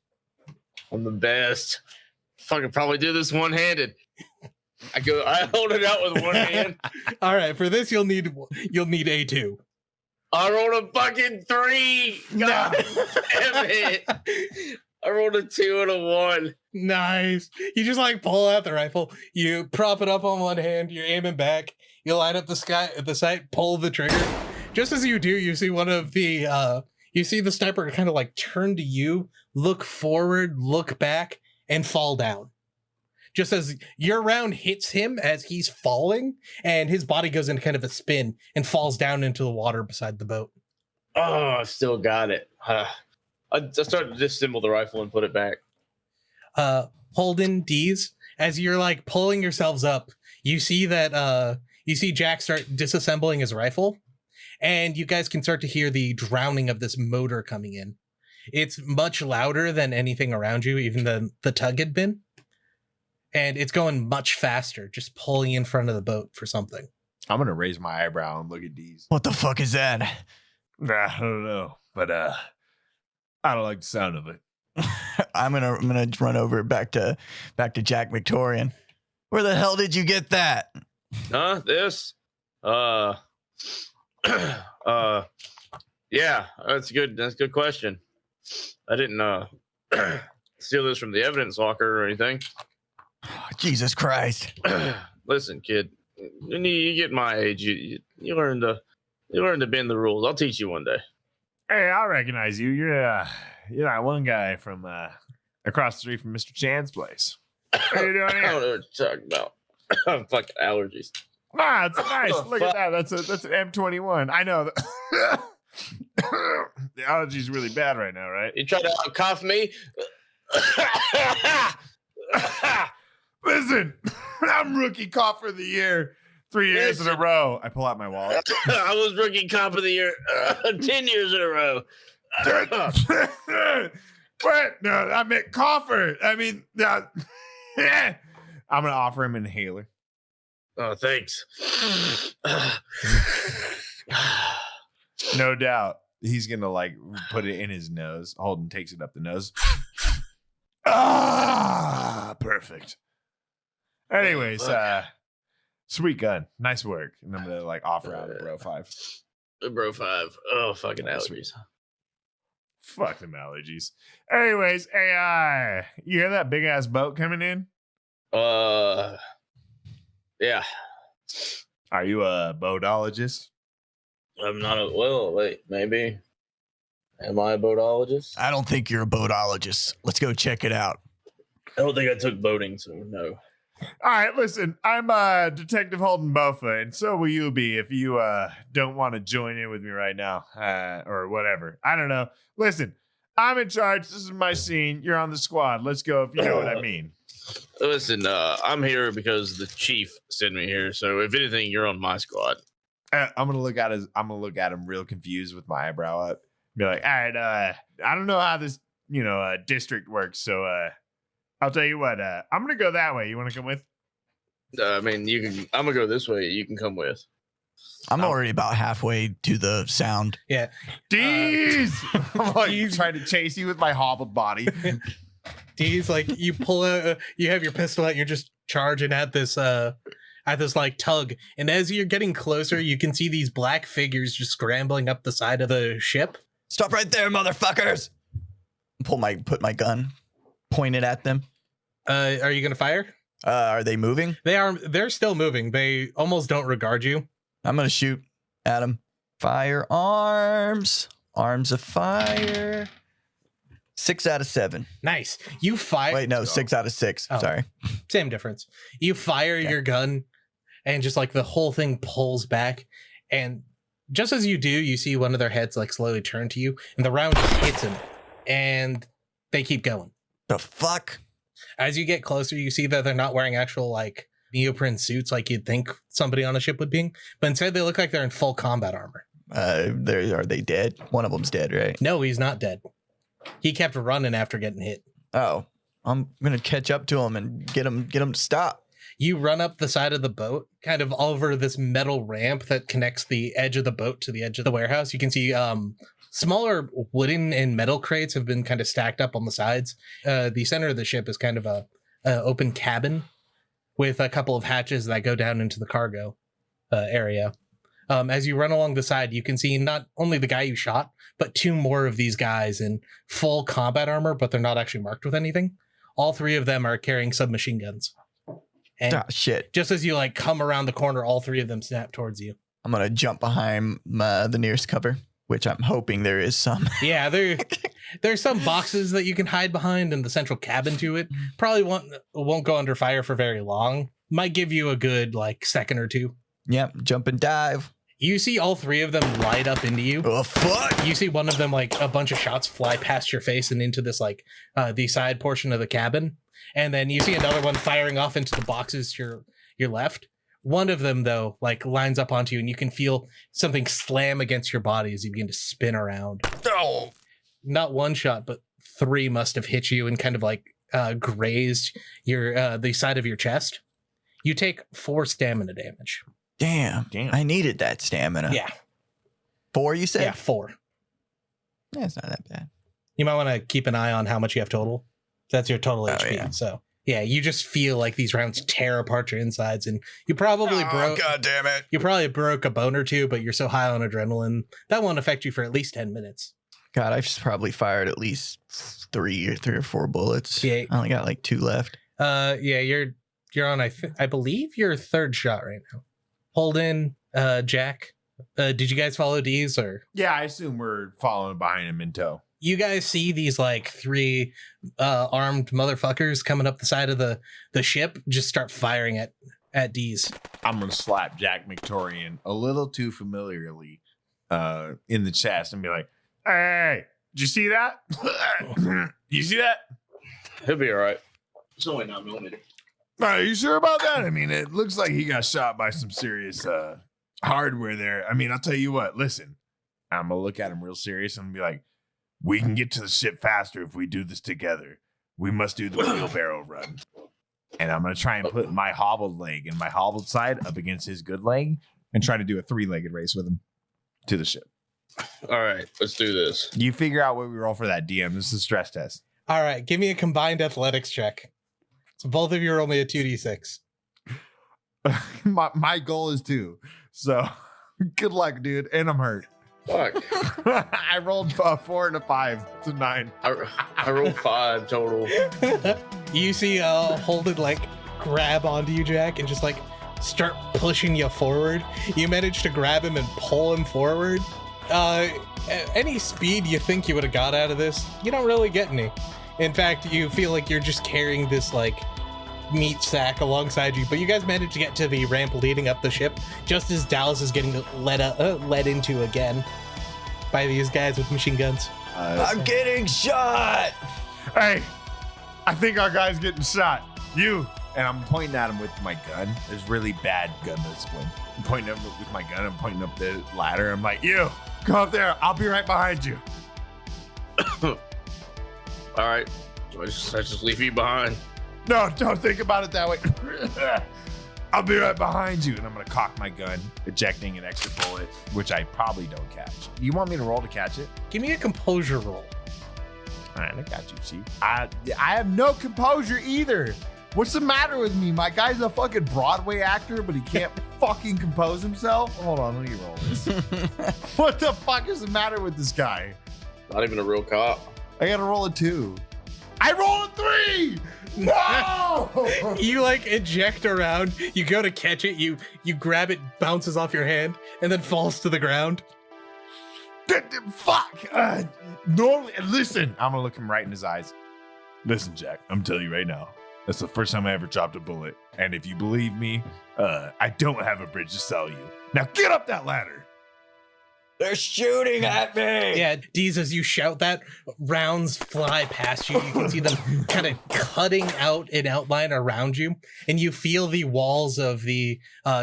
I'm the best. Fucking probably do this one-handed. I hold it out with one hand. All right, for this you'll need A2. I rolled a fucking 3. God damn it. I rolled a 2 and a 1. Nice. You just like pull out the rifle, you prop it up on one hand, you're aiming back, you line up the sight, pull the trigger. Just as you do, you see one of the you see the sniper kind of like turn to you, look forward, look back, and fall down. Just as your round hits him as he's falling, and his body goes into kind of a spin and falls down into the water beside the boat. Oh, I still got it. I started to disassemble the rifle and put it back. Holden, Dees, as you're like pulling yourselves up, you see that you see Jack start disassembling his rifle, and you guys can start to hear the drowning of this motor coming in. It's much louder than anything around you, even the tug had been. And it's going much faster, just pulling in front of the boat for something. I'm going to raise my eyebrow and look at these. What the fuck is that? I don't know, but I don't like the sound of it. I'm gonna run over back to Jack McTorian. Where the hell did you get that? Huh? This? Yeah, that's good. That's a good question. I didn't steal this from the evidence locker or anything. Oh, Jesus Christ! Listen, kid, you get my age, you learn to bend the rules. I'll teach you one day. Hey, I recognize you. You're that one guy from across the street from Mr. Chan's place. How you doing I here? don't know what you're talking about. Fucking allergies. Nah, it's nice. Oh, Look at that. That's an M21. I know that. The allergy's really bad right now, right? You try to cough me? Listen, I'm rookie cougher of the year 3 years in a row. I pull out my wallet. I was rookie cop of the year 10 years in a row. What? No, I meant cougher. I mean, I'm gonna offer him an inhaler. Oh, thanks. No doubt. He's gonna like put it in his nose. Holden takes it up the nose. Perfect. Anyways, sweet gun. Nice work. And I'm gonna like offer out a bro 5. Bro 5. Oh, fucking allergies. Fuck them allergies. Anyways, hey, you hear that big ass boat coming in? Yeah. Are you a boatologist? I'm not wait, maybe. Am I a boatologist? I don't think you're a boatologist. Let's go check it out. I don't think I took boating, so no. All right, listen, I'm Detective Holden Bouffa, and so will you be if you don't want to join in with me right now, or whatever. I don't know. Listen, I'm in charge. This is my scene. You're on the squad. Let's go if you know what I mean. Listen, I'm here because the chief sent me here. So if anything, you're on my squad. I'm gonna look at him real confused with my eyebrow up. Be like, all right, I don't know how this district works, so I'll tell you what. I'm gonna go that way. You want to come with? I mean, you can. I'm gonna go this way. You can come with. I'm already about halfway to the sound. Yeah. Deez! I'm like trying to chase you with my hobbled body. Deez, like you pull out, you have your pistol out, you're just charging at this like tug, and as you're getting closer, you can see these black figures just scrambling up the side of the ship. Stop right there, motherfuckers! Put my gun, point it at them. Are you gonna fire? Are they moving? They're still moving. They almost don't regard you. I'm gonna shoot at them. Firearms. Arms of fire. 6 out of 7. Nice. You fire. Wait, no, 6 out of 6. Oh. Sorry. Same difference. You fire your gun, and just like the whole thing pulls back, and Just as you do, you see one of their heads like slowly turn to you, and the round just hits him, and they keep going. The fuck? As you get closer, you see that they're not wearing actual like neoprene suits like you'd think somebody on a ship would be, but instead they look like they're in full combat armor. Are they dead? One of them's dead, right? No, he's not dead. He kept running after getting hit. Oh, I'm gonna catch up to him and get him to stop. You run up the side of the boat, kind of over this metal ramp that connects the edge of the boat to the edge of the warehouse. You can see smaller wooden and metal crates have been kind of stacked up on the sides. The center of the ship is kind of a open cabin with a couple of hatches that go down into the cargo area. As you run along the side, you can see not only the guy you shot, but 2 more of these guys in full combat armor, but they're not actually marked with anything. All 3 of them are carrying submachine guns. And shit. just as you like come around the corner, all 3 of them snap towards you. I'm gonna jump behind the nearest cover, which I'm hoping there is some. Yeah, there's some boxes that you can hide behind in the central cabin to it. Probably won't go under fire for very long. Might give you a good like second or 2. Yep, jump and dive. You see all 3 of them light up into you. Oh fuck! You see one of them like a bunch of shots fly past your face and into this like the side portion of the cabin. And then you see another one firing off into the boxes to your left. One of them, though, like lines up onto you, and you can feel something slam against your body as you begin to spin around. Oh. Not 1 shot, but 3 must have hit you and kind of like grazed your the side of your chest. You take 4 stamina damage. Damn. I needed that stamina. Yeah. 4, you said? Yeah, 4. Yeah, it's not that bad. You might want to keep an eye on how much you have total. That's your total HP. Yeah. So yeah, you just feel like these rounds tear apart your insides, and you probably broke. God damn it! You probably broke a bone or 2, but you're so high on adrenaline that won't affect you for at least 10 minutes. God, I've probably fired at least 3 or 4 bullets. Yeah. I only got like 2 left. Yeah, you're on. I believe your 3rd shot right now. Hold in, Jack. Did you guys follow D's or? Yeah, I assume we're following behind him in tow. You guys see these like 3 armed motherfuckers coming up the side of the ship, just start firing at D's. I'm gonna slap Jack McTorian a little too familiarly in the chest and be like, "Hey, did you see that? You see that? He'll be all right. It's only 9mm. Are you sure about that? I mean, it looks like he got shot by some serious hardware there. I mean, I'll tell you what. Listen, I'm gonna look at him real serious and be like, we can get to the ship faster if we do this together. We must do the wheelbarrow run. And I'm going to try and put my hobbled leg and my hobbled side up against his good leg and try to do a 3-legged race with him to the ship. All right, let's do this. You figure out what we roll for that, DM. This is a stress test. All right, give me a combined athletics check. So both of you roll me a 2d6. my goal is 2. So good luck, dude. And I'm hurt. Fuck. I rolled 4 and a 5 to 9. I rolled 5 total. You see Holden like grab onto you, Jack, and just like start pushing you forward. You manage to grab him and pull him forward. Any speed you think you would have got out of this, you don't really get any. In fact, you feel like you're just carrying this like meat sack alongside you, but you guys managed to get to the ramp leading up the ship just as Dallas is getting led into again by these guys with machine guns. I'm getting shot. Hey, I think our guy's getting shot. You. And I'm pointing at him with my gun. There's really bad gun discipline. I'm pointing at him with my gun. I'm pointing up the ladder. I'm like, you, go up there. I'll be right behind you. All right. I just leave you behind. No, don't think about it that way. I'll be right behind you. And I'm going to cock my gun, ejecting an extra bullet, which I probably don't catch. You want me to roll to catch it? Give me a composure roll. All right, I got you, Chief. I have no composure either. What's the matter with me? My guy's a fucking Broadway actor, but he can't fucking compose himself? Hold on, let me roll this. What the fuck is the matter with this guy? Not even a real cop. I got to roll a 2. I roll a 3! No! You like eject around, you go to catch it, you grab it, bounces off your hand, and then falls to the ground. Fuck! Normally, listen, I'm gonna look him right in his eyes. Listen, Jack, I'm telling you right now, that's the first time I ever dropped a bullet. And if you believe me, I don't have a bridge to sell you. Now get up that ladder! They're shooting at me. Yeah, Deez, as you shout that, rounds fly past you. You can see them kind of cutting out an outline around you, and you feel the walls of the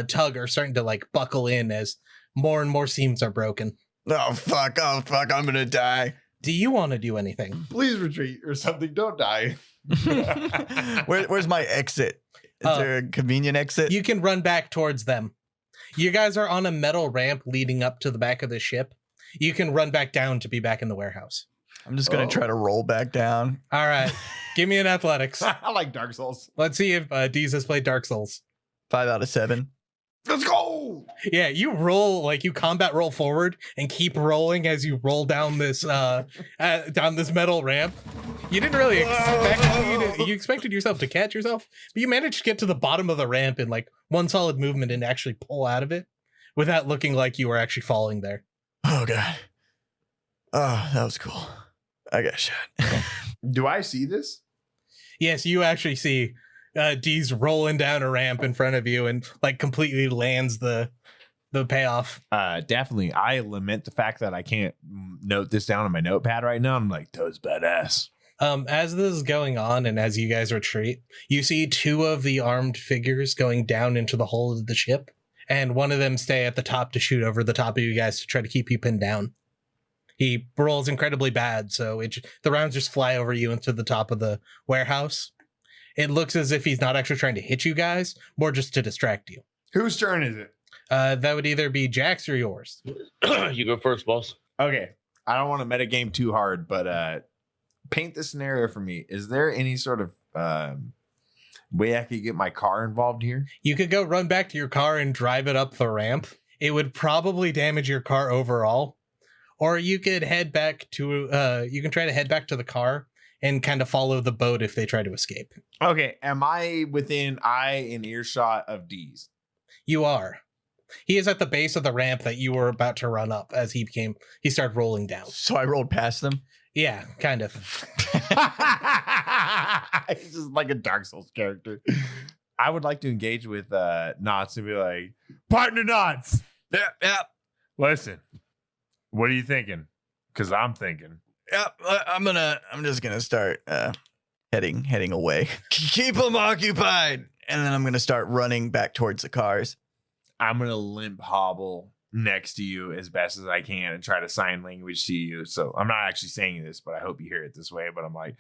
tug are starting to like buckle in as more and more seams are broken. Oh fuck, I'm gonna die. Do you want to do anything? Please retreat or something. Don't die. Where's my exit? Is there a convenient exit? You can run back towards them. You guys are on a metal ramp leading up to the back of the ship. You can run back down to be back in the warehouse. I'm just gonna try to roll back down. All right. Give me an athletics. I like Dark Souls. Let's see if Deez has played Dark Souls. 5 out of 7. Let's go. Yeah, you roll, like you combat roll forward and keep rolling as you roll down this metal ramp. You didn't really expect you expected yourself to catch yourself, but you managed to get to the bottom of the ramp in like one solid movement and actually pull out of it without looking like you were actually falling there. Oh god. Oh, that was cool. I got shot. Do I see this? Yes, you actually see Deez rolling down a ramp in front of you and like completely lands the payoff. Definitely. I lament the fact that I can't note this down on my notepad right now. I'm like, that was badass. As this is going on and as you guys retreat, you see 2 of the armed figures going down into the hull of the ship, and one of them stay at the top to shoot over the top of you guys to try to keep you pinned down. He rolls incredibly bad, so the rounds just fly over you into the top of the warehouse. It looks as if he's not actually trying to hit you guys, more just to distract you. Whose turn is it? That would either be Jack's or yours. You go first, boss. Okay. I don't want to metagame too hard, but paint the scenario for me. Is there any sort of way I could get my car involved here? You could go run back to your car and drive it up the ramp. It would probably damage your car overall. Or you could head back to, you can try to head back to the car and kind of follow the boat if they try to escape. Okay. Am I within eye and earshot of D's? You are. He is at the base of the ramp that you were about to run up as he started rolling down. So I rolled past them. Yeah, kind of. He's just like a Dark Souls character. I would like to engage with Knots and be like, partner Knots. Yeah. Listen, what are you thinking? Because I'm thinking. Yep. I'm just gonna start heading away. Keep them occupied, and then I'm gonna start running back towards the cars. I'm gonna limp hobble next to you as best as I can and try to sign language to you. So I'm not actually saying this, but I hope you hear it this way. But I'm like,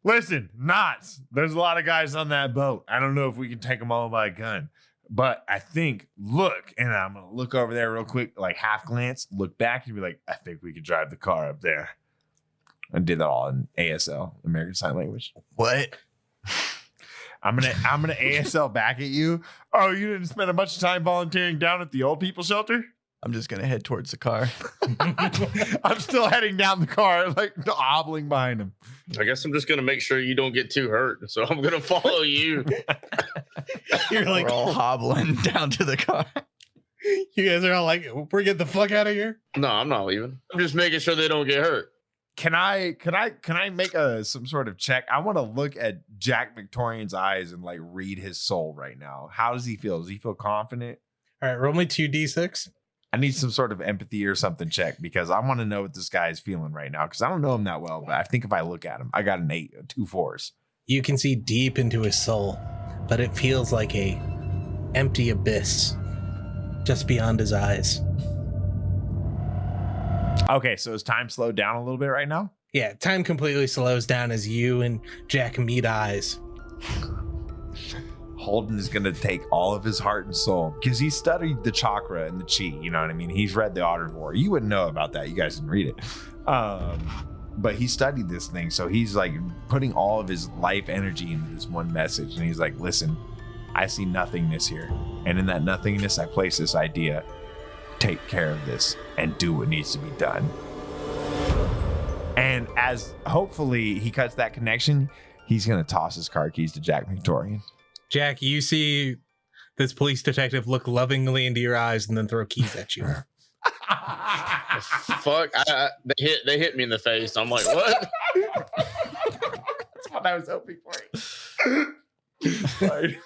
listen, Knots, there's a lot of guys on that boat. I don't know if we can take them all by gun, but I think, look, and I'm gonna look over there real quick, like half glance, look back and be like, I think we could drive the car up there. I did that all in ASL, American Sign Language. What? I'm gonna ASL back at you. Oh, you didn't spend a bunch of time volunteering down at the old people shelter? I'm just gonna head towards the car. I'm still heading down the car, like hobbling behind him. I guess I'm just gonna make sure you don't get too hurt, so I'm gonna follow you. You're like, we're all hobbling down to the car. You guys are all like, we're getting the fuck out of here. No, I'm not leaving. I'm just making sure they don't get hurt. Can I make some sort of check? I want to look at Jack McTorian's eyes and like read his soul right now. How does he feel? Does he feel confident? All right, roll me 2d6. I need some sort of empathy or something check because I want to know what this guy is feeling right now because I don't know him that well, but I think if I look at him, I got an 8, 2 4s. You can see deep into his soul, but it feels like a empty abyss just beyond his eyes. Okay, so is time slowed down a little bit right now? Yeah, time completely slows down as you and Jack meet eyes. Holden is going to take all of his heart and soul because he studied the chakra and the chi. You know what I mean? He's read the Art of War. You wouldn't know about that. You guys didn't read it. But he studied this thing. So he's like putting all of his life energy into this one message. And he's like, listen, I see nothingness here. And in that nothingness, I place this idea. Take care of this and do what needs to be done. And as hopefully he cuts that connection, he's going to toss his car keys to Jack McTorian. Jack, you see this police detective look lovingly into your eyes and then throw keys at you. Fuck! They hit me in the face. I'm like, what? That's what I was hoping for. Sorry.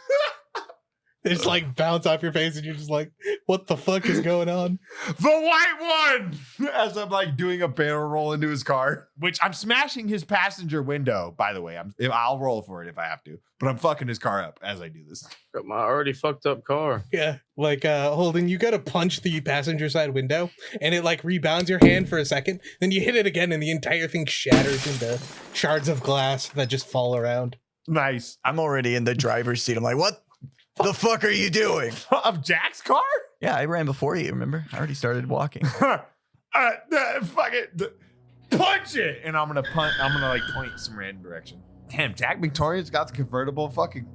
They just like bounce off your face and you're just like, what the fuck is going on? The white one! As I'm like doing a barrel roll into his car, which I'm smashing his passenger window, by the way. I'll roll for it if I have to, but I'm fucking his car up as I do this. Got my already fucked up car. Yeah, like Holden, you gotta punch the passenger side window and it like rebounds your hand for a second, then you hit it again and the entire thing shatters into shards of glass that just fall around. Nice. I'm already in the driver's seat. I'm like, what the fuck are you doing? Of Jack's car? Yeah, I ran before you, remember? I already started walking. Fuck it. Punch it! And I'm gonna like point some random direction. Damn, Jack McTorian's got the convertible fucking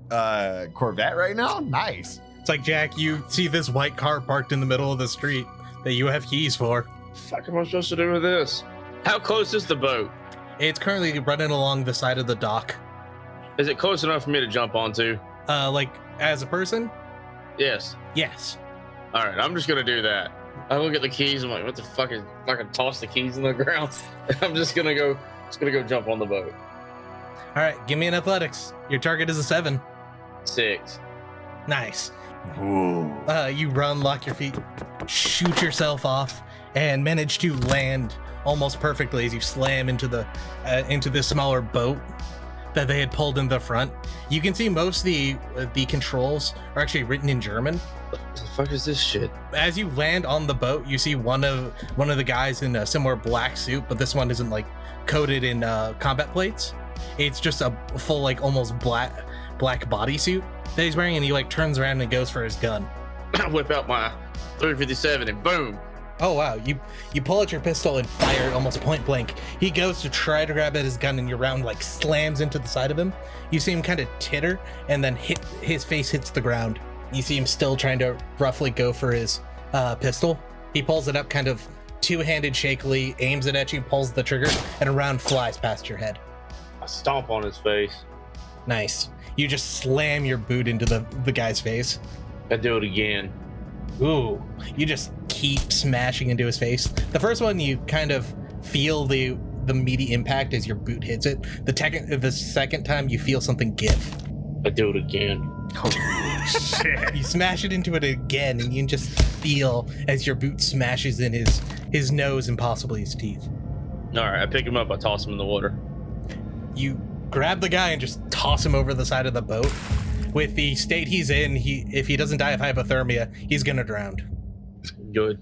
Corvette right now? Nice. It's like, Jack, you see this white car parked in the middle of the street that you have keys for. What the fuck am I supposed to do with this? How close is the boat? It's currently running along the side of the dock. Is it close enough for me to jump onto? Like, as a person? Yes. Yes. All right, I'm just gonna do that. I look at the keys. I'm like, what the fuck is? I'm not gonna toss the keys in the ground. I'm just gonna go jump on the boat. All right, give me an athletics. Your target is a 7. 6. Nice. Ooh. You run, lock your feet, shoot yourself off, and manage to land almost perfectly as you slam into the smaller boat that they had pulled in the front. You can see most of the controls are actually written in German. What the fuck is this shit? As you land on the boat, you see one of the guys in a similar black suit, but this one isn't like coated in combat plates. It's just a full like almost black bodysuit that he's wearing, and he like turns around and goes for his gun. I whip out my 357 and boom. Oh wow, you pull out your pistol and fire almost point blank. He goes to try to grab at his gun and your round like slams into the side of him. You see him kind of titter and then his face hits the ground. You see him still trying to roughly go for his pistol. He pulls it up kind of two-handed shakily, aims it at you, pulls the trigger, and a round flies past your head. I stomp on his face. Nice. You just slam your boot into the guy's face. I do it again. Ooh, you just keep smashing into his face. The first one, you kind of feel the meaty impact as your boot hits it. The second time, you feel something give. I do it again. Shit. You smash it into it again, and you can just feel as your boot smashes in his nose and possibly his teeth. All right, I pick him up. I toss him in the water. You grab the guy and just toss him over the side of the boat. With the state he's in, if he doesn't die of hypothermia, he's gonna drown. Good.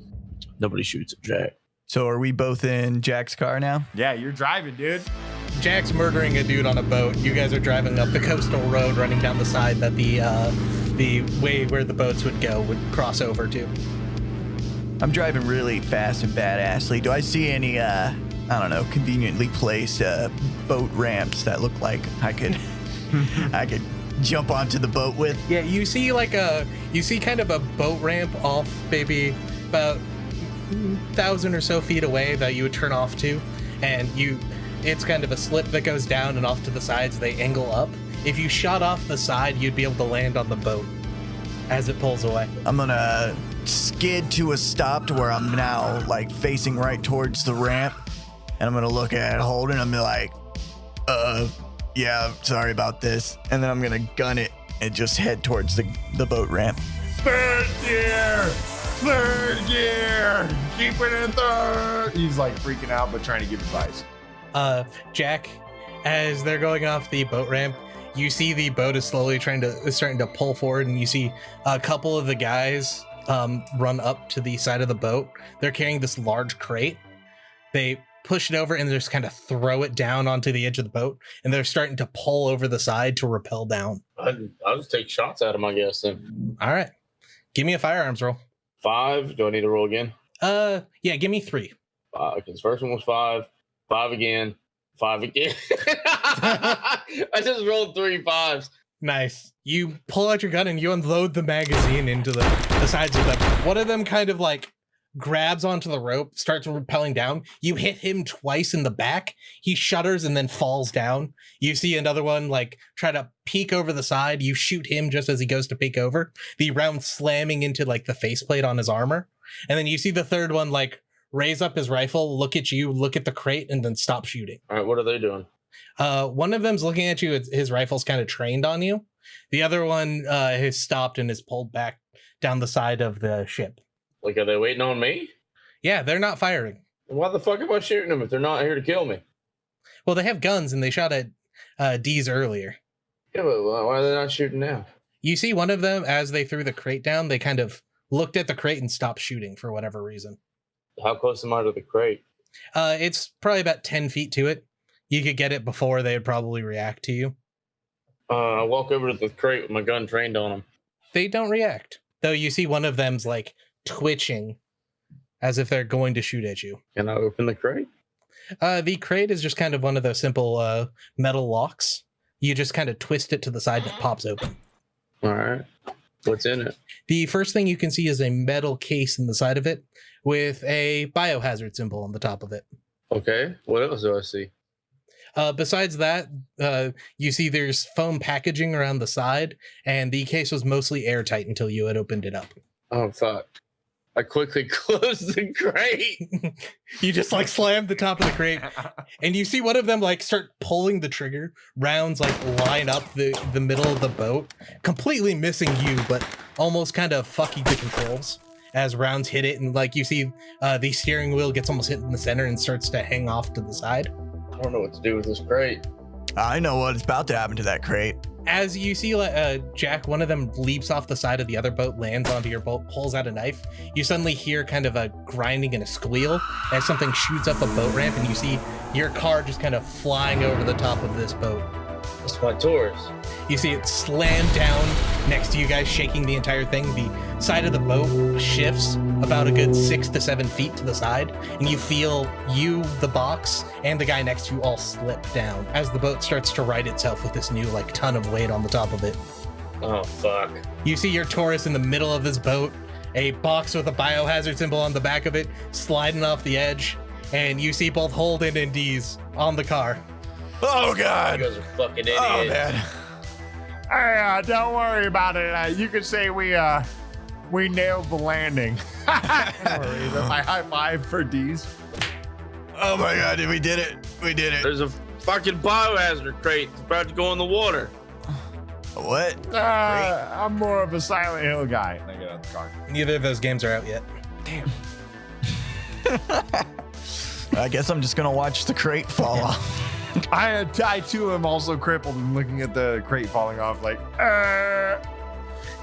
Nobody shoots at Jack. So are we both in Jack's car now? Yeah, you're driving, dude. Jack's murdering a dude on a boat. You guys are driving up the coastal road, running down the side that the way where the boats would go would cross over to. I'm driving really fast and badassly. Do I see any, I don't know, conveniently placed boat ramps that look like I could jump onto the boat with? Yeah, you see kind of a boat ramp off maybe about 1,000 or so feet away that you would turn off to, and it's kind of a slip that goes down and off to the sides. They angle up. If you shot off the side, you'd be able to land on the boat as it pulls away. I'm gonna skid to a stop to where I'm now like facing right towards the ramp, and I'm gonna look at Holden. I'm gonna like, yeah, sorry about this, and then I'm gonna gun it and just head towards the boat ramp. Third gear. Keep it in third. He's like freaking out, but trying to give advice. Jack, as they're going off the boat ramp, you see the boat is slowly starting to pull forward, and you see a couple of the guys run up to the side of the boat. They're carrying this large crate. They push it over and just kind of throw it down onto the edge of the boat, and they're starting to pull over the side to rappel down. I'll just take shots at him, I guess. Then. All right, give me a firearms roll. 5. Do I need to roll again? Yeah, give me 3. 5. Because first one was 5. 5 again. 5 again. I just rolled 3 5s. Nice. You pull out your gun and you unload the magazine into the sides of them. One of them kind of like grabs onto the rope, starts rappelling down. You hit him twice in the back. He shudders and then falls down. You see another one like try to peek over the side. You shoot him just as he goes to peek over, the round slamming into like the faceplate on his armor. And then you see the third one like raise up his rifle, look at you, look at the crate, and then stop shooting. All right, what are they doing? One of them's looking at you. His rifle's kind of trained on you. The other one has stopped and is pulled back down the side of the ship. Like, are they waiting on me? Yeah, they're not firing. Why the fuck am I shooting them if they're not here to kill me? Well, they have guns and they shot at D's earlier. Yeah, but why are they not shooting now? You see one of them, as they threw the crate down, they kind of looked at the crate and stopped shooting for whatever reason. How close am I to the crate? It's probably about 10 feet to it. You could get it before they would probably react to you. I walk over to the crate with my gun trained on them. They don't react. Though you see one of them's like twitching as if they're going to shoot at you. Can I open the crate? The crate is just kind of one of those simple metal locks. You just kind of twist it to the side and it pops open. All right. What's in it? The first thing you can see is a metal case in the side of it with a biohazard symbol on the top of it. Okay. What else do I see? Besides that, you see there's foam packaging around the side, and the case was mostly airtight until you had opened it up. Oh, fuck. I quickly closed the crate. You just like slam the top of the crate, and you see one of them like start pulling the trigger. Rounds like line up the middle of the boat, completely missing you, but almost kind of fucking the controls as rounds hit it. And like you see the steering wheel gets almost hit in the center and starts to hang off to the side. I don't know what to do with this crate. I know what's about to happen to that crate. As you see, Jack, one of them leaps off the side of the other boat, lands onto your boat, pulls out a knife. You suddenly hear kind of a grinding and a squeal as something shoots up a boat ramp, and you see your car just kind of flying over the top of this boat. It's my Taurus. You see it slam down next to you guys, shaking the entire thing. The side of the boat shifts about a good 6 to 7 feet to the side, and you feel you, the box, and the guy next to you all slip down as the boat starts to right itself with this new like ton of weight on the top of it. Oh, fuck. You see your Taurus in the middle of this boat, a box with a biohazard symbol on the back of it, sliding off the edge, and you see both Holden and Deez on the car. Oh, You God. guys are fucking idiots. Oh, man. Hey, don't worry about it. You could say we nailed the landing. Don't worry. That's my high five for D's. Oh, my God. We did it. We did it. There's a fucking biohazard crate that's about to go in the water. What? I'm more of a Silent Hill guy. I get out of the car. Neither of those games are out yet. I guess I'm just going to watch the crate fall off. I too am also crippled and looking at the crate falling off like, Yeah,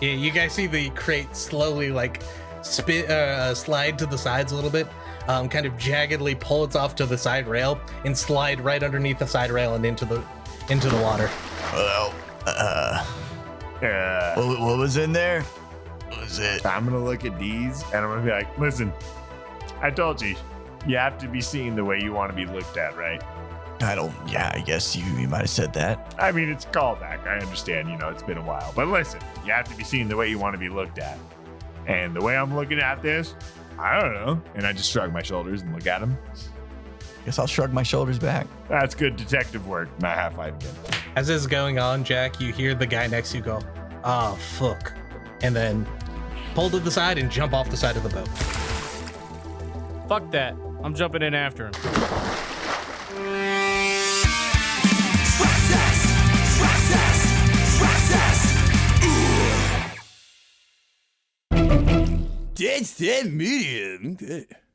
you guys see the crate slowly like slide to the sides a little bit, kind of jaggedly pull its off to the side rail and slide right underneath the side rail and into the water. Well, what was in there? What was it? I'm gonna look at D's and I'm gonna be like, listen, I told you, you have to be seen the way you want to be looked at, right? I guess you might have said that. I mean, it's a callback. I understand, it's been a while. But listen, you have to be seen the way you want to be looked at. And the way I'm looking at this, I don't know. And I just shrug my shoulders and look at him. Guess I'll shrug my shoulders back. That's good detective work. Now high five again. As this is going on, Jack, you hear the guy next to you go, "Oh, fuck," and then pull to the side and jump off the side of the boat. Fuck that. I'm jumping in after him. That's that medium.